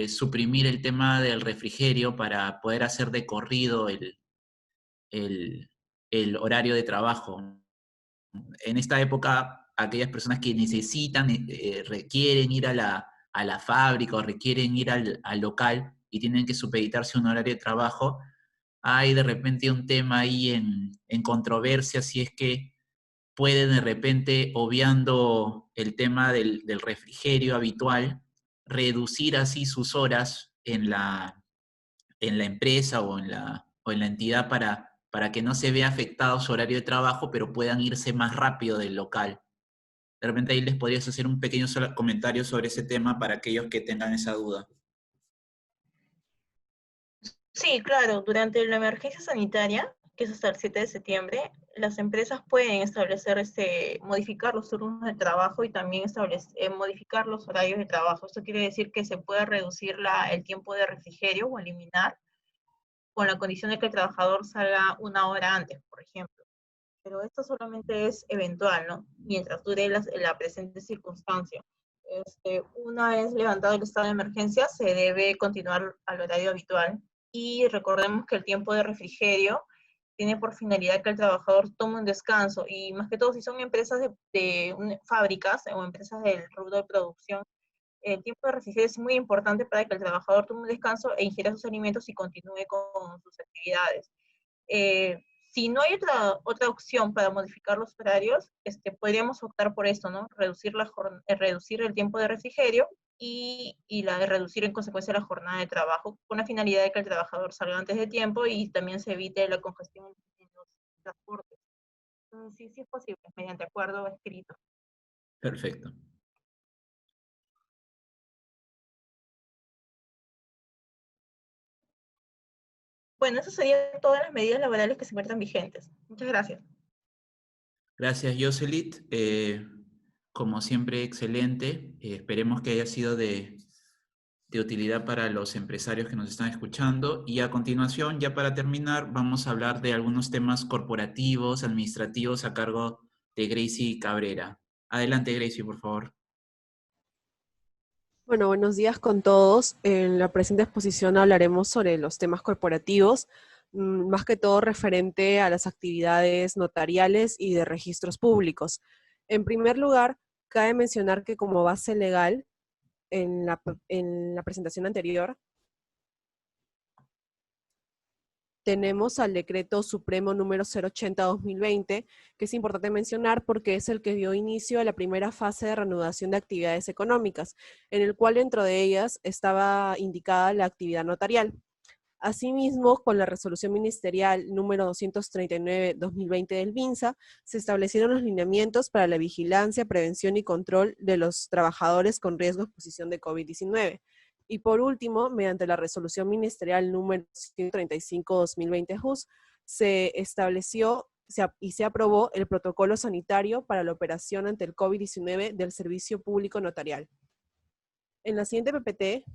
suprimir el tema del refrigerio para poder hacer de corrido el, el horario de trabajo. En esta época, aquellas personas que necesitan, requieren ir a la fábrica o requieren ir al local y tienen que supeditarse a un horario de trabajo, hay de repente un tema ahí en controversia si es que pueden de repente, obviando el tema del refrigerio habitual, reducir así sus horas en la empresa o en la entidad para que no se vea afectado su horario de trabajo, pero puedan irse más rápido del local. De repente ahí les podrías hacer un pequeño comentario sobre ese tema para aquellos que tengan esa duda. Sí, claro, durante la emergencia sanitaria, que es hasta el 7 de septiembre, las empresas pueden establecer, modificar los turnos de trabajo y también modificar los horarios de trabajo. Esto quiere decir que se puede reducir el tiempo de refrigerio o eliminar con la condición de que el trabajador salga una hora antes, por ejemplo. Pero esto solamente es eventual, ¿no? Mientras dure la presente circunstancia. Una vez levantado el estado de emergencia, se debe continuar al horario habitual. Y recordemos que el tiempo de refrigerio tiene por finalidad que el trabajador tome un descanso. Y más que todo, si son empresas de fábricas o empresas del rubro de producción, el tiempo de refrigerio es muy importante para que el trabajador tome un descanso e ingiera sus alimentos y continúe con sus actividades. Si no hay otra opción para modificar los horarios, podríamos optar por esto, ¿no? Reducir el tiempo de refrigerio y reducir en consecuencia la jornada de trabajo, con la finalidad de que el trabajador salga antes de tiempo y también se evite la congestión en los transportes. Sí, sí es posible, mediante acuerdo escrito. Perfecto. Bueno, eso serían todas las medidas laborales que se encuentran vigentes. Muchas gracias. Gracias, Jocelit. Como siempre, excelente. Esperemos que haya sido de utilidad para los empresarios que nos están escuchando. Y a continuación, ya para terminar, vamos a hablar de algunos temas corporativos, administrativos a cargo de Gracie Cabrera. Adelante, Gracie, por favor. Bueno, buenos días con todos. En la presente exposición hablaremos sobre los temas corporativos, más que todo referente a las actividades notariales y de registros públicos. En primer lugar, cabe mencionar que como base legal, en la presentación anterior, tenemos al Decreto Supremo número 080-2020, que es importante mencionar porque es el que dio inicio a la primera fase de reanudación de actividades económicas, en el cual dentro de ellas estaba indicada la actividad notarial. Asimismo, con la resolución ministerial número 239-2020 del MINSA, se establecieron los lineamientos para la vigilancia, prevención y control de los trabajadores con riesgo de exposición de COVID-19. Y por último, mediante la resolución ministerial número 135-2020 JUS, se estableció y se aprobó el protocolo sanitario para la operación ante el COVID-19 del Servicio Público Notarial. En la siguiente PPT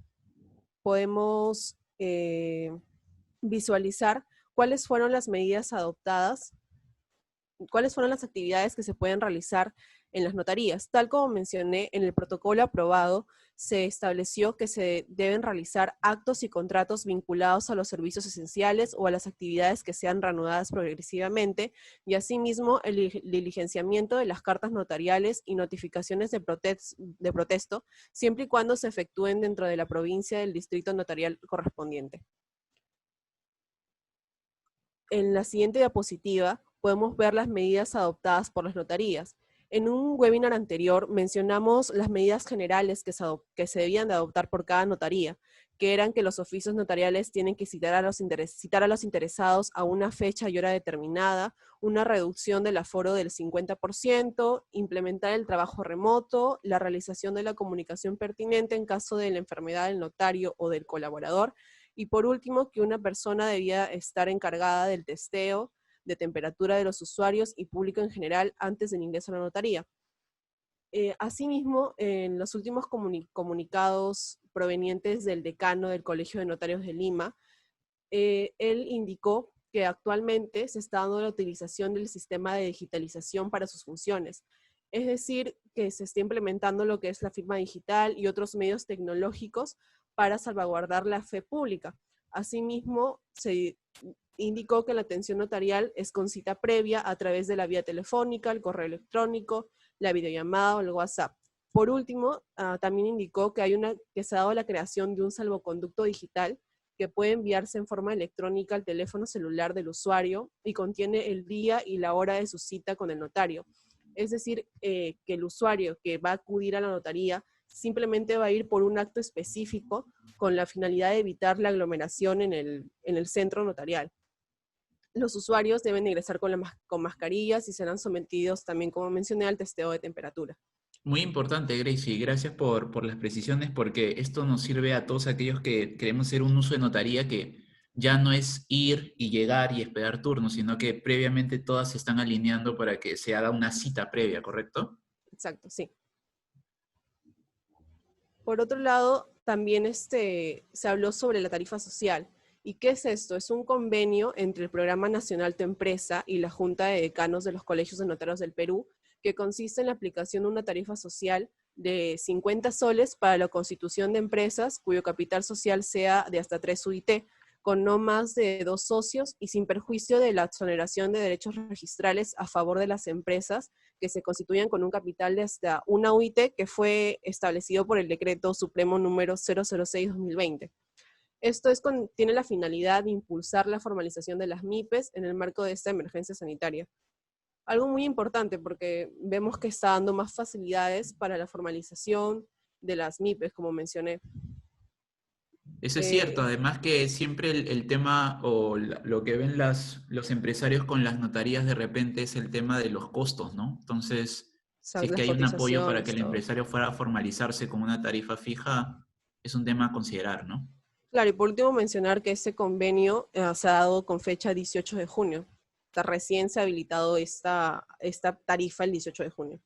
podemos visualizar cuáles fueron las medidas adoptadas, cuáles fueron las actividades que se pueden realizar en las notarías. Tal como mencioné, en el protocolo aprobado se estableció que se deben realizar actos y contratos vinculados a los servicios esenciales o a las actividades que sean reanudadas progresivamente, y asimismo el diligenciamiento de las cartas notariales y notificaciones de protesto, siempre y cuando se efectúen dentro de la provincia del distrito notarial correspondiente. En la siguiente diapositiva podemos ver las medidas adoptadas por las notarías. En un webinar anterior mencionamos las medidas generales que se debían de adoptar por cada notaría, que eran que los oficios notariales tienen que citar a los interesados a una fecha y hora determinada, una reducción del aforo del 50%, implementar el trabajo remoto, la realización de la comunicación pertinente en caso de la enfermedad del notario o del colaborador, y por último, que una persona debía estar encargada del testeo de temperatura de los usuarios y público en general antes del ingreso a la notaría. Asimismo, en los últimos comunicados provenientes del decano del Colegio de Notarios de Lima, él indicó que actualmente se está dando la utilización del sistema de digitalización para sus funciones. Es decir, que se está implementando lo que es la firma digital y otros medios tecnológicos para salvaguardar la fe pública. Asimismo, se indicó que la atención notarial es con cita previa a través de la vía telefónica, el correo electrónico, la videollamada o el WhatsApp. Por último, también indicó que se ha dado la creación de un salvoconducto digital que puede enviarse en forma electrónica al teléfono celular del usuario y contiene el día y la hora de su cita con el notario. Es decir, que el usuario que va a acudir a la notaría simplemente va a ir por un acto específico con la finalidad de evitar la aglomeración en el centro notarial. Los usuarios deben ingresar con mascarillas y serán sometidos también, como mencioné, al testeo de temperatura. Muy importante, Gracie. Gracias por las precisiones, porque esto nos sirve a todos aquellos que queremos hacer un uso de notaría que ya no es ir y llegar y esperar turnos, sino que previamente todas se están alineando para que se haga una cita previa, ¿correcto? Exacto, sí. Por otro lado, también se habló sobre la tarifa social. ¿Y qué es esto? Es un convenio entre el Programa Nacional Tu Empresa y la Junta de Decanos de los Colegios de Notarios del Perú, que consiste en la aplicación de una tarifa social de 50 soles para la constitución de empresas cuyo capital social sea de hasta 3 UIT, con no más de 2 socios y sin perjuicio de la exoneración de derechos registrales a favor de las empresas que se constituyan con un capital de hasta 1 UIT, que fue establecido por el Decreto Supremo número 006-2020. Esto tiene la finalidad de impulsar la formalización de las MIPES en el marco de esta emergencia sanitaria. Algo muy importante porque vemos que está dando más facilidades para la formalización de las MIPES, como mencioné. Eso es cierto, además que siempre el tema o lo que ven los empresarios con las notarías de repente es el tema de los costos, ¿no? Entonces, si es que hay un apoyo para que el empresario fuera a formalizarse con una tarifa fija, es un tema a considerar, ¿no? Claro, y por último mencionar que este convenio se ha dado con fecha 18 de junio. Recién se ha habilitado esta tarifa el 18 de junio.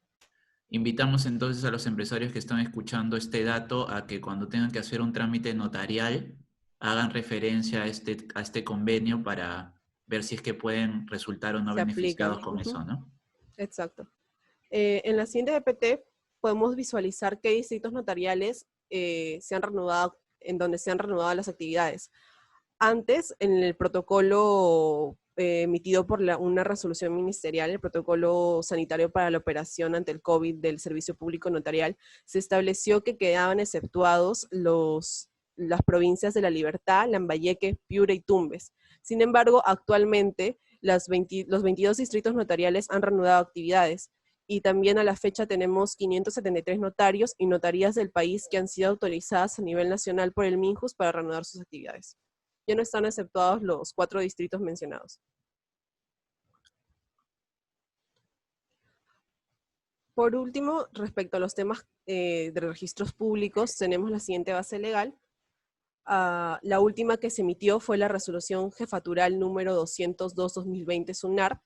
Invitamos entonces a los empresarios que están escuchando este dato a que cuando tengan que hacer un trámite notarial hagan referencia a este convenio para ver si es que pueden resultar o no beneficiados con eso, ¿no? Exacto. En la siguiente PPT podemos visualizar qué distritos notariales en donde se han reanudado las actividades. Antes, en el protocolo emitido por una resolución ministerial, el protocolo sanitario para la operación ante el COVID del Servicio Público Notarial, se estableció que quedaban exceptuados las provincias de La Libertad, Lambayeque, Piura y Tumbes. Sin embargo, actualmente los 22 distritos notariales han reanudado actividades, y también a la fecha tenemos 573 notarios y notarías del país que han sido autorizadas a nivel nacional por el MINJUS para reanudar sus actividades. Ya no están exceptuados los 4 distritos mencionados. Por último, respecto a los temas de registros públicos, tenemos la siguiente base legal. La última que se emitió fue la resolución jefatural número 202-2020 SUNAR,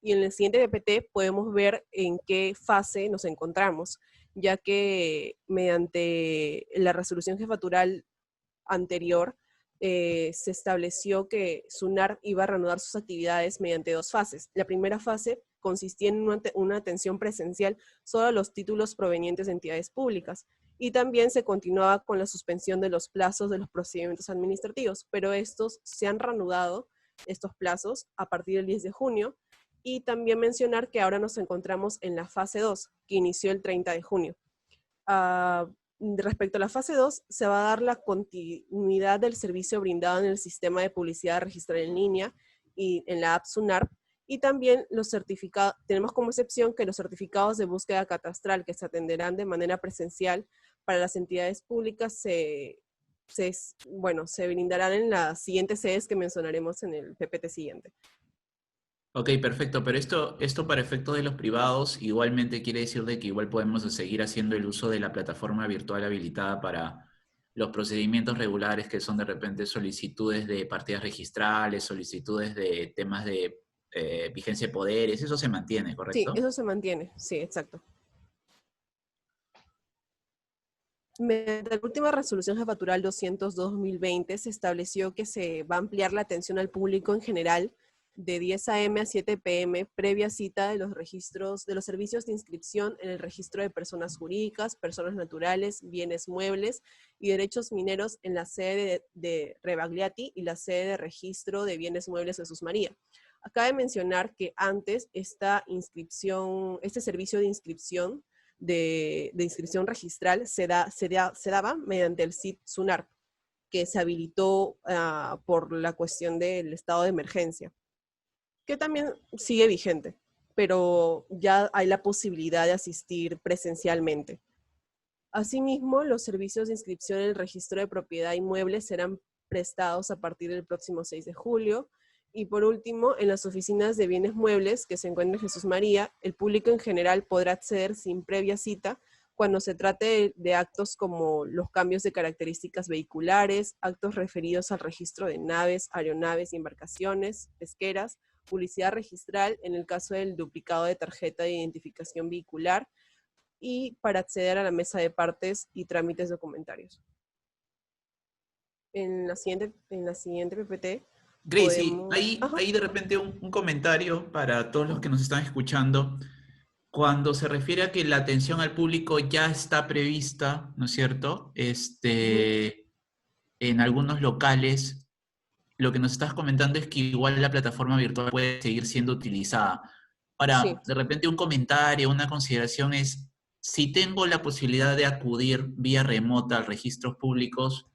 y en el siguiente PPT podemos ver en qué fase nos encontramos, ya que mediante la resolución jefatural anterior se estableció que SUNAR iba a reanudar sus actividades mediante 2 fases. La primera fase consistía en una atención presencial solo a los títulos provenientes de entidades públicas, y también se continuaba con la suspensión de los plazos de los procedimientos administrativos, pero estos se han reanudado, estos plazos, a partir del 10 de junio, y también mencionar que ahora nos encontramos en la fase 2, que inició el 30 de junio. Respecto a la fase 2, se va a dar la continuidad del servicio brindado en el sistema de publicidad registral en línea y en la app SUNAR, y también los certificados, tenemos como excepción que los certificados de búsqueda catastral que se atenderán de manera presencial para las entidades públicas se brindarán en las siguientes sedes que mencionaremos en el PPT siguiente. Ok, perfecto, pero esto para efectos de los privados igualmente quiere decir de que igual podemos seguir haciendo el uso de la plataforma virtual habilitada para los procedimientos regulares, que son de repente solicitudes de partidas registrales, solicitudes de temas de vigencia de poderes. Eso se mantiene, Sí, ¿correcto? eso se mantiene, sí, exacto. Mediante la última resolución jefatural 202-2020 se estableció que se va a ampliar la atención al público en general de 10 a.m. a 7 p.m. previa cita de los registros, de los servicios de inscripción en el registro de personas jurídicas, personas naturales, bienes muebles y derechos mineros en la sede de Rebagliati y la sede de registro de bienes muebles Jesús María. Acaba de mencionar que antes este servicio de inscripción inscripción registral se daba mediante el SID SUNAR, que se habilitó por la cuestión del estado de emergencia, que también sigue vigente, pero ya hay la posibilidad de asistir presencialmente. Asimismo, los servicios de inscripción en el registro de propiedad inmueble serán prestados a partir del próximo 6 de julio, y por último, en las oficinas de bienes muebles que se encuentran en Jesús María, el público en general podrá acceder sin previa cita cuando se trate de actos como los cambios de características vehiculares, actos referidos al registro de naves, aeronaves y embarcaciones pesqueras, publicidad registral en el caso del duplicado de tarjeta de identificación vehicular, y para acceder a la mesa de partes y trámites documentarios. En la siguiente PPT, Gracie, podemos... ahí de repente un comentario para todos los que nos están escuchando. Cuando se refiere a que la atención al público ya está prevista, ¿no es cierto? En algunos locales, lo que nos estás comentando es que igual la plataforma virtual puede seguir siendo utilizada. Sí. Ahora, de repente un comentario, una consideración es, si tengo la posibilidad de acudir vía remota a registros públicos,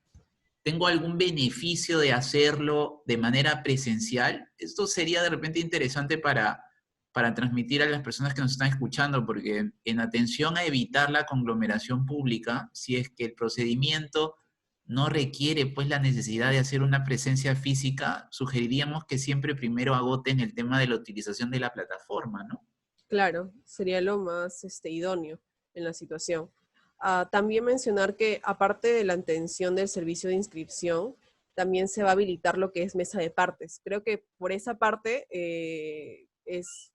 ¿tengo algún beneficio de hacerlo de manera presencial? Esto sería de repente interesante para transmitir a las personas que nos están escuchando, porque en atención a evitar la conglomeración pública, si es que el procedimiento no requiere pues la necesidad de hacer una presencia física, sugeriríamos que siempre primero agoten el tema de la utilización de la plataforma, ¿no? Claro, sería lo más idóneo en la situación. También mencionar que aparte de la atención del servicio de inscripción, también se va a habilitar lo que es mesa de partes. Creo que por esa parte es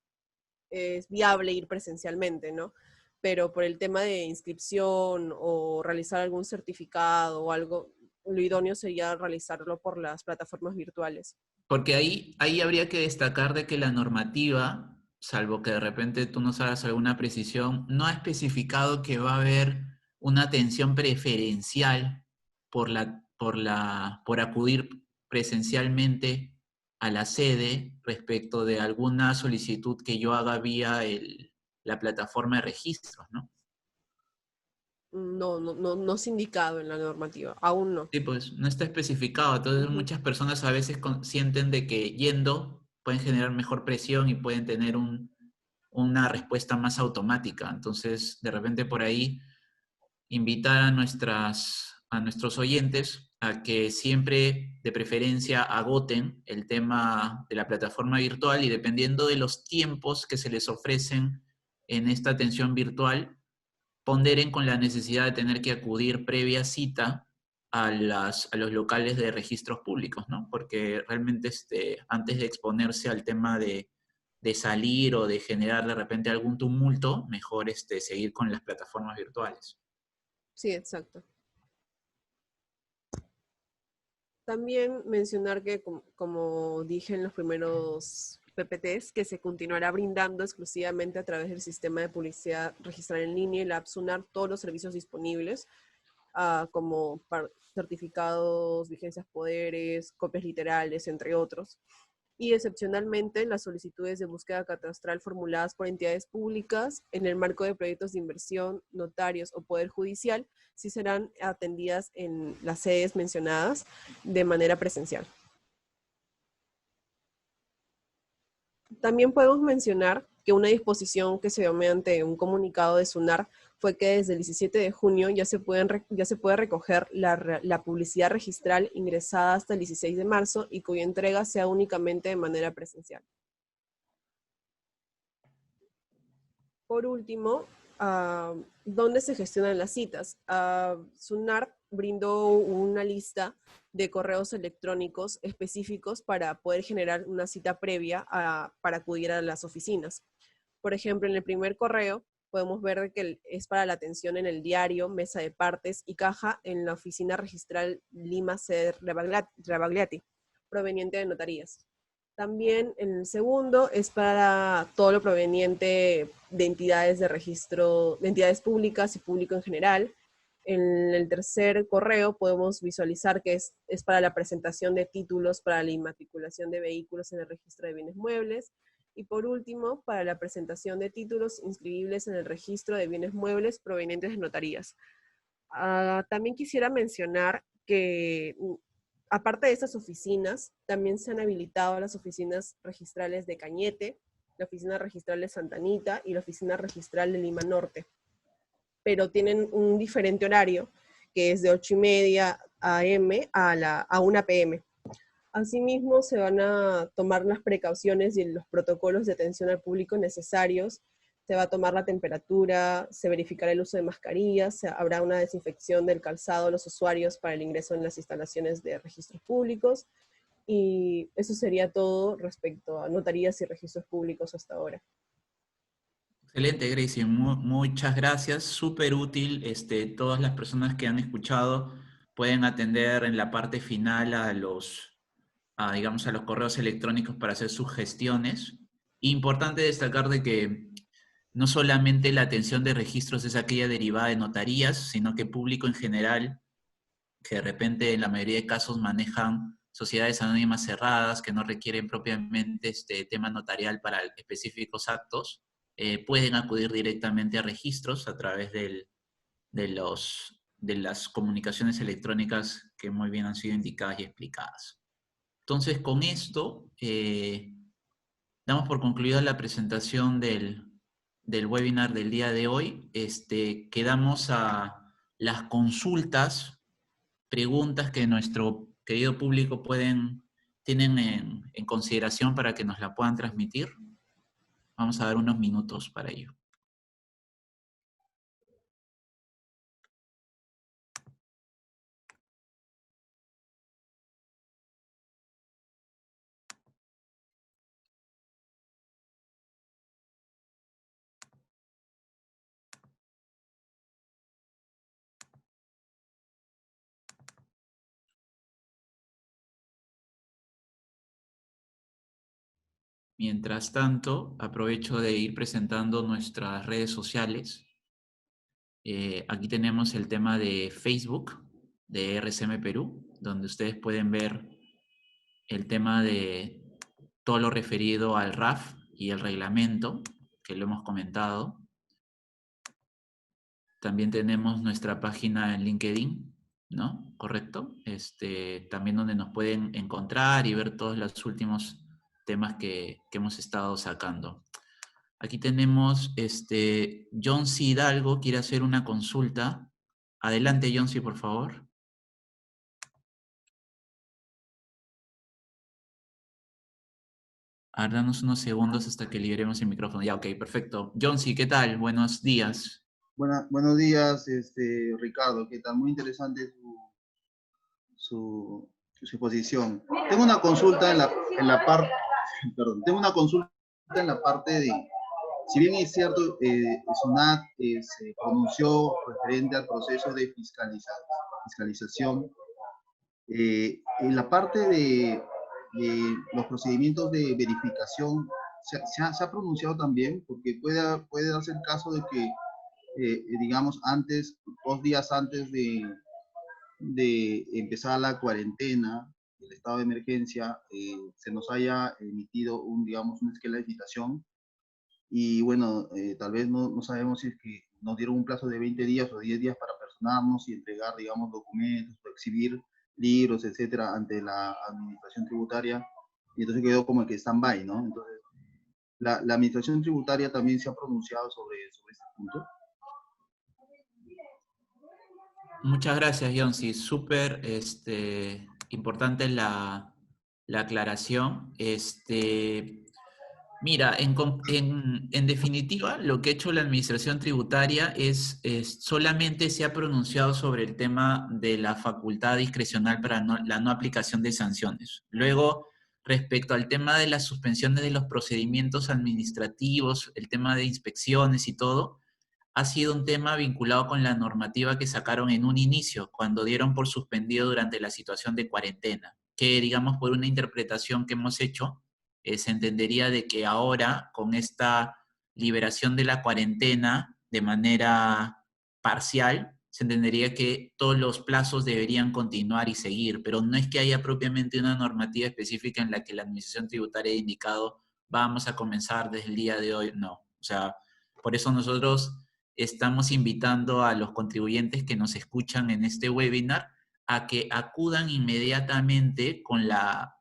viable ir presencialmente, ¿no? Pero por el tema de inscripción o realizar algún certificado o algo, lo idóneo sería realizarlo por las plataformas virtuales. Porque ahí habría que destacar de que la normativa, salvo que de repente tú nos hagas alguna precisión, no ha especificado que va a haber una atención preferencial por acudir presencialmente a la sede respecto de alguna solicitud que yo haga vía la plataforma de registros, ¿no? No es indicado en la normativa, aún no. Sí, pues no está especificado. Entonces muchas personas a veces sienten de que yendo pueden generar mejor presión y pueden tener una respuesta más automática. Entonces, de repente por ahí invitar a nuestros oyentes a que siempre, de preferencia, agoten el tema de la plataforma virtual y dependiendo de los tiempos que se les ofrecen en esta atención virtual, ponderen con la necesidad de tener que acudir previa cita a los locales de registros públicos, ¿no? Porque realmente antes de exponerse al tema de salir o de generar de repente algún tumulto, mejor seguir con las plataformas virtuales. Sí, exacto. También mencionar que, como dije en los primeros PPTs, que se continuará brindando exclusivamente a través del sistema de publicidad registral en línea y la app Sunar todos los servicios disponibles, como certificados, vigencias poderes, copias literales, entre otros. Y excepcionalmente las solicitudes de búsqueda catastral formuladas por entidades públicas en el marco de proyectos de inversión, notarios o poder judicial, sí serán atendidas en las sedes mencionadas de manera presencial. También podemos mencionar que una disposición que se dio mediante un comunicado de SUNAR fue que desde el 17 de junio ya se puede recoger la publicidad registral ingresada hasta el 16 de marzo y cuya entrega sea únicamente de manera presencial. Por último, ¿dónde se gestionan las citas? SUNAR brindó una lista de correos electrónicos específicos para poder generar una cita previa para acudir a las oficinas. Por ejemplo, en el primer correo podemos ver que es para la atención en el diario, mesa de partes y caja en la oficina registral Lima C. Rebagliati, proveniente de notarías. También en el segundo es para todo lo proveniente de entidades de registro, de entidades públicas y público en general. En el tercer correo podemos visualizar que es para la presentación de títulos para la inmatriculación de vehículos en el registro de bienes muebles. Y por último, para la presentación de títulos inscribibles en el registro de bienes muebles provenientes de notarías. También quisiera mencionar que, aparte de estas oficinas, también se han habilitado las oficinas registrales de Cañete, la oficina registral de Santa Anita y la oficina registral de Lima Norte. Pero tienen un diferente horario, que es de 8:30 AM a 1 PM. Asimismo, se van a tomar las precauciones y los protocolos de atención al público necesarios. Se va a tomar la temperatura, se verificará el uso de mascarillas, habrá una desinfección del calzado de los usuarios para el ingreso en las instalaciones de registros públicos. Y eso sería todo respecto a notarías y registros públicos hasta ahora. Excelente, Gracie. Muchas gracias. Súper útil. Todas las personas que han escuchado pueden atender en la parte final digamos, a los correos electrónicos para hacer sus gestiones. Importante destacar de que no solamente la atención de registros es aquella derivada de notarías, sino que público en general, que de repente en la mayoría de casos manejan sociedades anónimas cerradas que no requieren propiamente este tema notarial para específicos actos, pueden acudir directamente a registros a través de las comunicaciones electrónicas que muy bien han sido indicadas y explicadas. Entonces, con esto, damos por concluida la presentación del webinar del día de hoy. Quedamos a las consultas, preguntas que nuestro querido público tienen en consideración para que nos la puedan transmitir. Vamos a dar unos minutos para ello. Mientras tanto, aprovecho de ir presentando nuestras redes sociales. Aquí tenemos el tema de Facebook, de RCM Perú, donde ustedes pueden ver el tema de todo lo referido al RAF y el reglamento, que lo hemos comentado. También tenemos nuestra página en LinkedIn, ¿no? ¿Correcto? También donde nos pueden encontrar y ver todos los últimos temas que hemos estado sacando. Aquí tenemos, John C. Hidalgo quiere hacer una consulta. Adelante, John C., por favor. A ver, danos unos segundos hasta que liberemos el micrófono. Ya, ok, perfecto. Jonsi, ¿qué tal? Buenos días. Buenos días, Ricardo. ¿Qué tal? Muy interesante su exposición. Tengo una consulta en la parte, perdón, tengo una consulta en la parte de, si bien es cierto, SUNAT se pronunció referente al proceso de fiscalización, en la parte de los procedimientos de verificación, se ha pronunciado también, porque puede darse el caso de que, digamos, 2 días antes de empezar la cuarentena, el estado de emergencia, se nos haya emitido digamos, una esquela de citación. Y bueno, tal vez no sabemos si es que nos dieron un plazo de 20 días o 10 días para personarnos y entregar, digamos, documentos, o exhibir libros, etcétera, ante la administración tributaria. Y entonces quedó como que stand-by, ¿no? Entonces, la administración tributaria también se ha pronunciado sobre este punto. Muchas gracias, Jonsi. Súper importante la aclaración. Mira, en definitiva, lo que ha hecho la Administración Tributaria es solamente se ha pronunciado sobre el tema de la facultad discrecional para la no aplicación de sanciones. Luego, respecto al tema de las suspensiones de los procedimientos administrativos, el tema de inspecciones y todo, ha sido un tema vinculado con la normativa que sacaron en un inicio, cuando dieron por suspendido durante la situación de cuarentena, que digamos por una interpretación que hemos hecho, se entendería de que ahora, con esta liberación de la cuarentena de manera parcial, se entendería que todos los plazos deberían continuar y seguir, pero no es que haya propiamente una normativa específica en la que la Administración Tributaria haya indicado vamos a comenzar desde el día de hoy, no. O sea, por eso nosotros estamos invitando a los contribuyentes que nos escuchan en este webinar a que acudan inmediatamente con la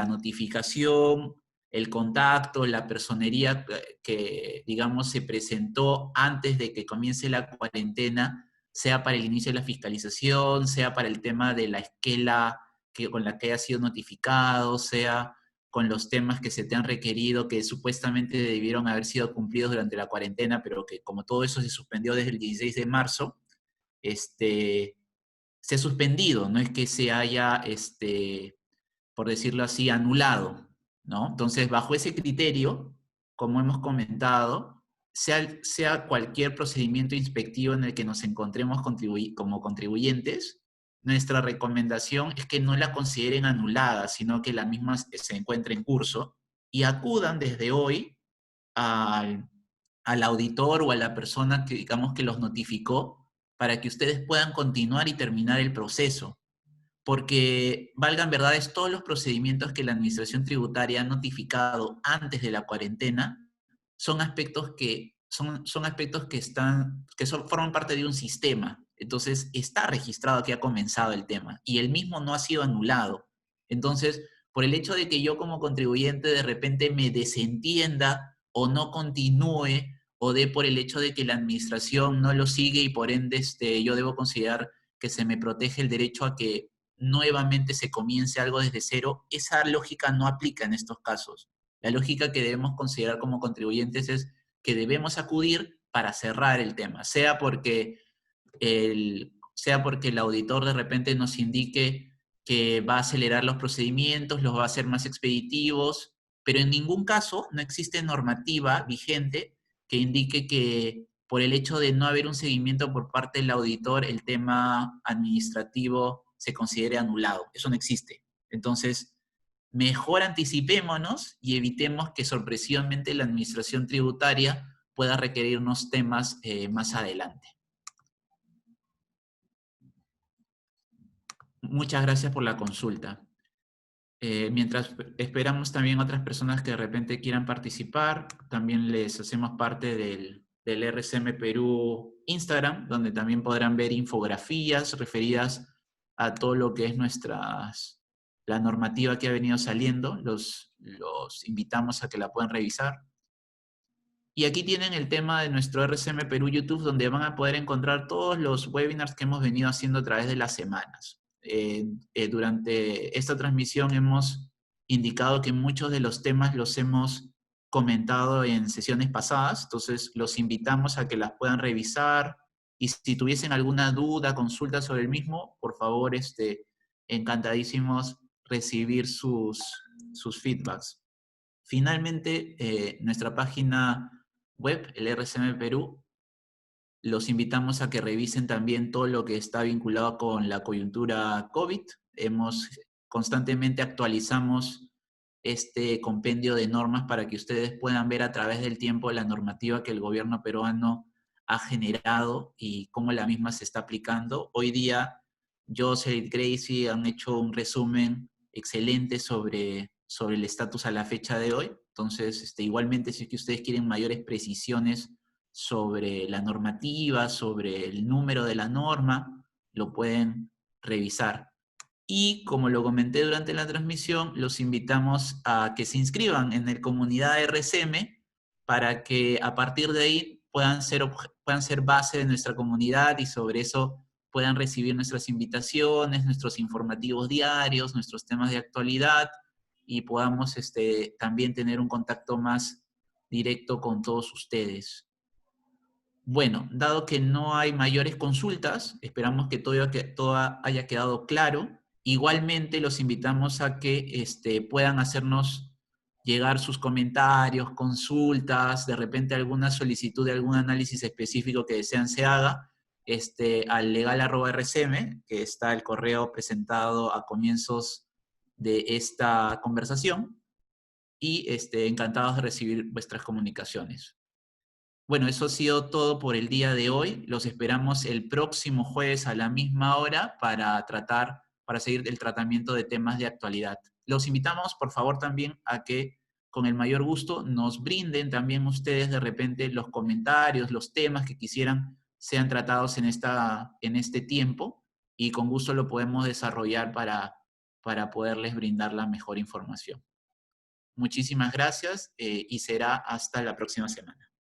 notificación, el contacto, la personería que, digamos, se presentó antes de que comience la cuarentena, sea para el inicio de la fiscalización, sea para el tema de la esquela con la que haya sido notificado, sea con los temas que se te han requerido, que supuestamente debieron haber sido cumplidos durante la cuarentena, pero que como todo eso se suspendió desde el 16 de marzo, se ha suspendido, no es que se haya, por decirlo así, anulado, ¿no? Entonces, bajo ese criterio, como hemos comentado, sea cualquier procedimiento inspectivo en el que nos encontremos como contribuyentes, nuestra recomendación es que no la consideren anulada, sino que la misma se encuentre en curso y acudan desde hoy al auditor o a la persona que digamos que los notificó para que ustedes puedan continuar y terminar el proceso. Porque, valgan verdades, todos los procedimientos que la Administración Tributaria ha notificado antes de la cuarentena son aspectos son aspectos forman parte de un sistema. Entonces, está registrado que ha comenzado el tema y el mismo no ha sido anulado. Entonces, por el hecho de que yo como contribuyente de repente me desentienda o no continúe o dé por el hecho de que la administración no lo sigue y por ende yo debo considerar que se me protege el derecho a que nuevamente se comience algo desde cero, esa lógica no aplica en estos casos. La lógica que debemos considerar como contribuyentes es que debemos acudir para cerrar el tema, sea porque el auditor de repente nos indique que va a acelerar los procedimientos, los va a hacer más expeditivos, pero en ningún caso no existe normativa vigente que indique que por el hecho de no haber un seguimiento por parte del auditor, el tema administrativo se considere anulado. Eso no existe. Entonces, mejor anticipémonos y evitemos que sorpresivamente la administración tributaria pueda requerirnos temas más adelante. Muchas gracias por la consulta. Mientras esperamos también otras personas que de repente quieran participar, también les hacemos parte del RCM Perú Instagram, donde también podrán ver infografías referidas a todo lo que es la normativa que ha venido saliendo. Los invitamos a que la puedan revisar. Y aquí tienen el tema de nuestro RCM Perú YouTube, donde van a poder encontrar todos los webinars que hemos venido haciendo a través de las semanas. Durante esta transmisión hemos indicado que muchos de los temas los hemos comentado en sesiones pasadas, entonces los invitamos a que las puedan revisar y si tuviesen alguna duda, consulta sobre el mismo, por favor, encantadísimos recibir sus feedbacks. Finalmente, nuestra página web, el RCM Perú, los invitamos a que revisen también todo lo que está vinculado con la coyuntura COVID. Constantemente actualizamos este compendio de normas para que ustedes puedan ver a través del tiempo la normativa que el gobierno peruano ha generado y cómo la misma se está aplicando. Hoy día, Joseph y Gracie han hecho un resumen excelente sobre el estatus a la fecha de hoy. Entonces, igualmente, si es que ustedes quieren mayores precisiones sobre la normativa, sobre el número de la norma, lo pueden revisar. Y como lo comenté durante la transmisión, los invitamos a que se inscriban en el comunidad RCM para que a partir de ahí puedan ser base de nuestra comunidad y sobre eso puedan recibir nuestras invitaciones, nuestros informativos diarios, nuestros temas de actualidad y podamos también tener un contacto más directo con todos ustedes. Bueno, dado que no hay mayores consultas, esperamos que todo haya quedado claro. Igualmente los invitamos a que puedan hacernos llegar sus comentarios, consultas, de repente alguna solicitud de algún análisis específico que desean se haga, al legal@rcm, que está el correo presentado a comienzos de esta conversación, y encantados de recibir vuestras comunicaciones. Bueno, eso ha sido todo por el día de hoy. Los esperamos el próximo jueves a la misma hora para seguir el tratamiento de temas de actualidad. Los invitamos, por favor, también a que con el mayor gusto nos brinden también ustedes de repente los comentarios, los temas que quisieran sean tratados en este tiempo y con gusto lo podemos desarrollar para poderles brindar la mejor información. Muchísimas gracias y será hasta la próxima semana.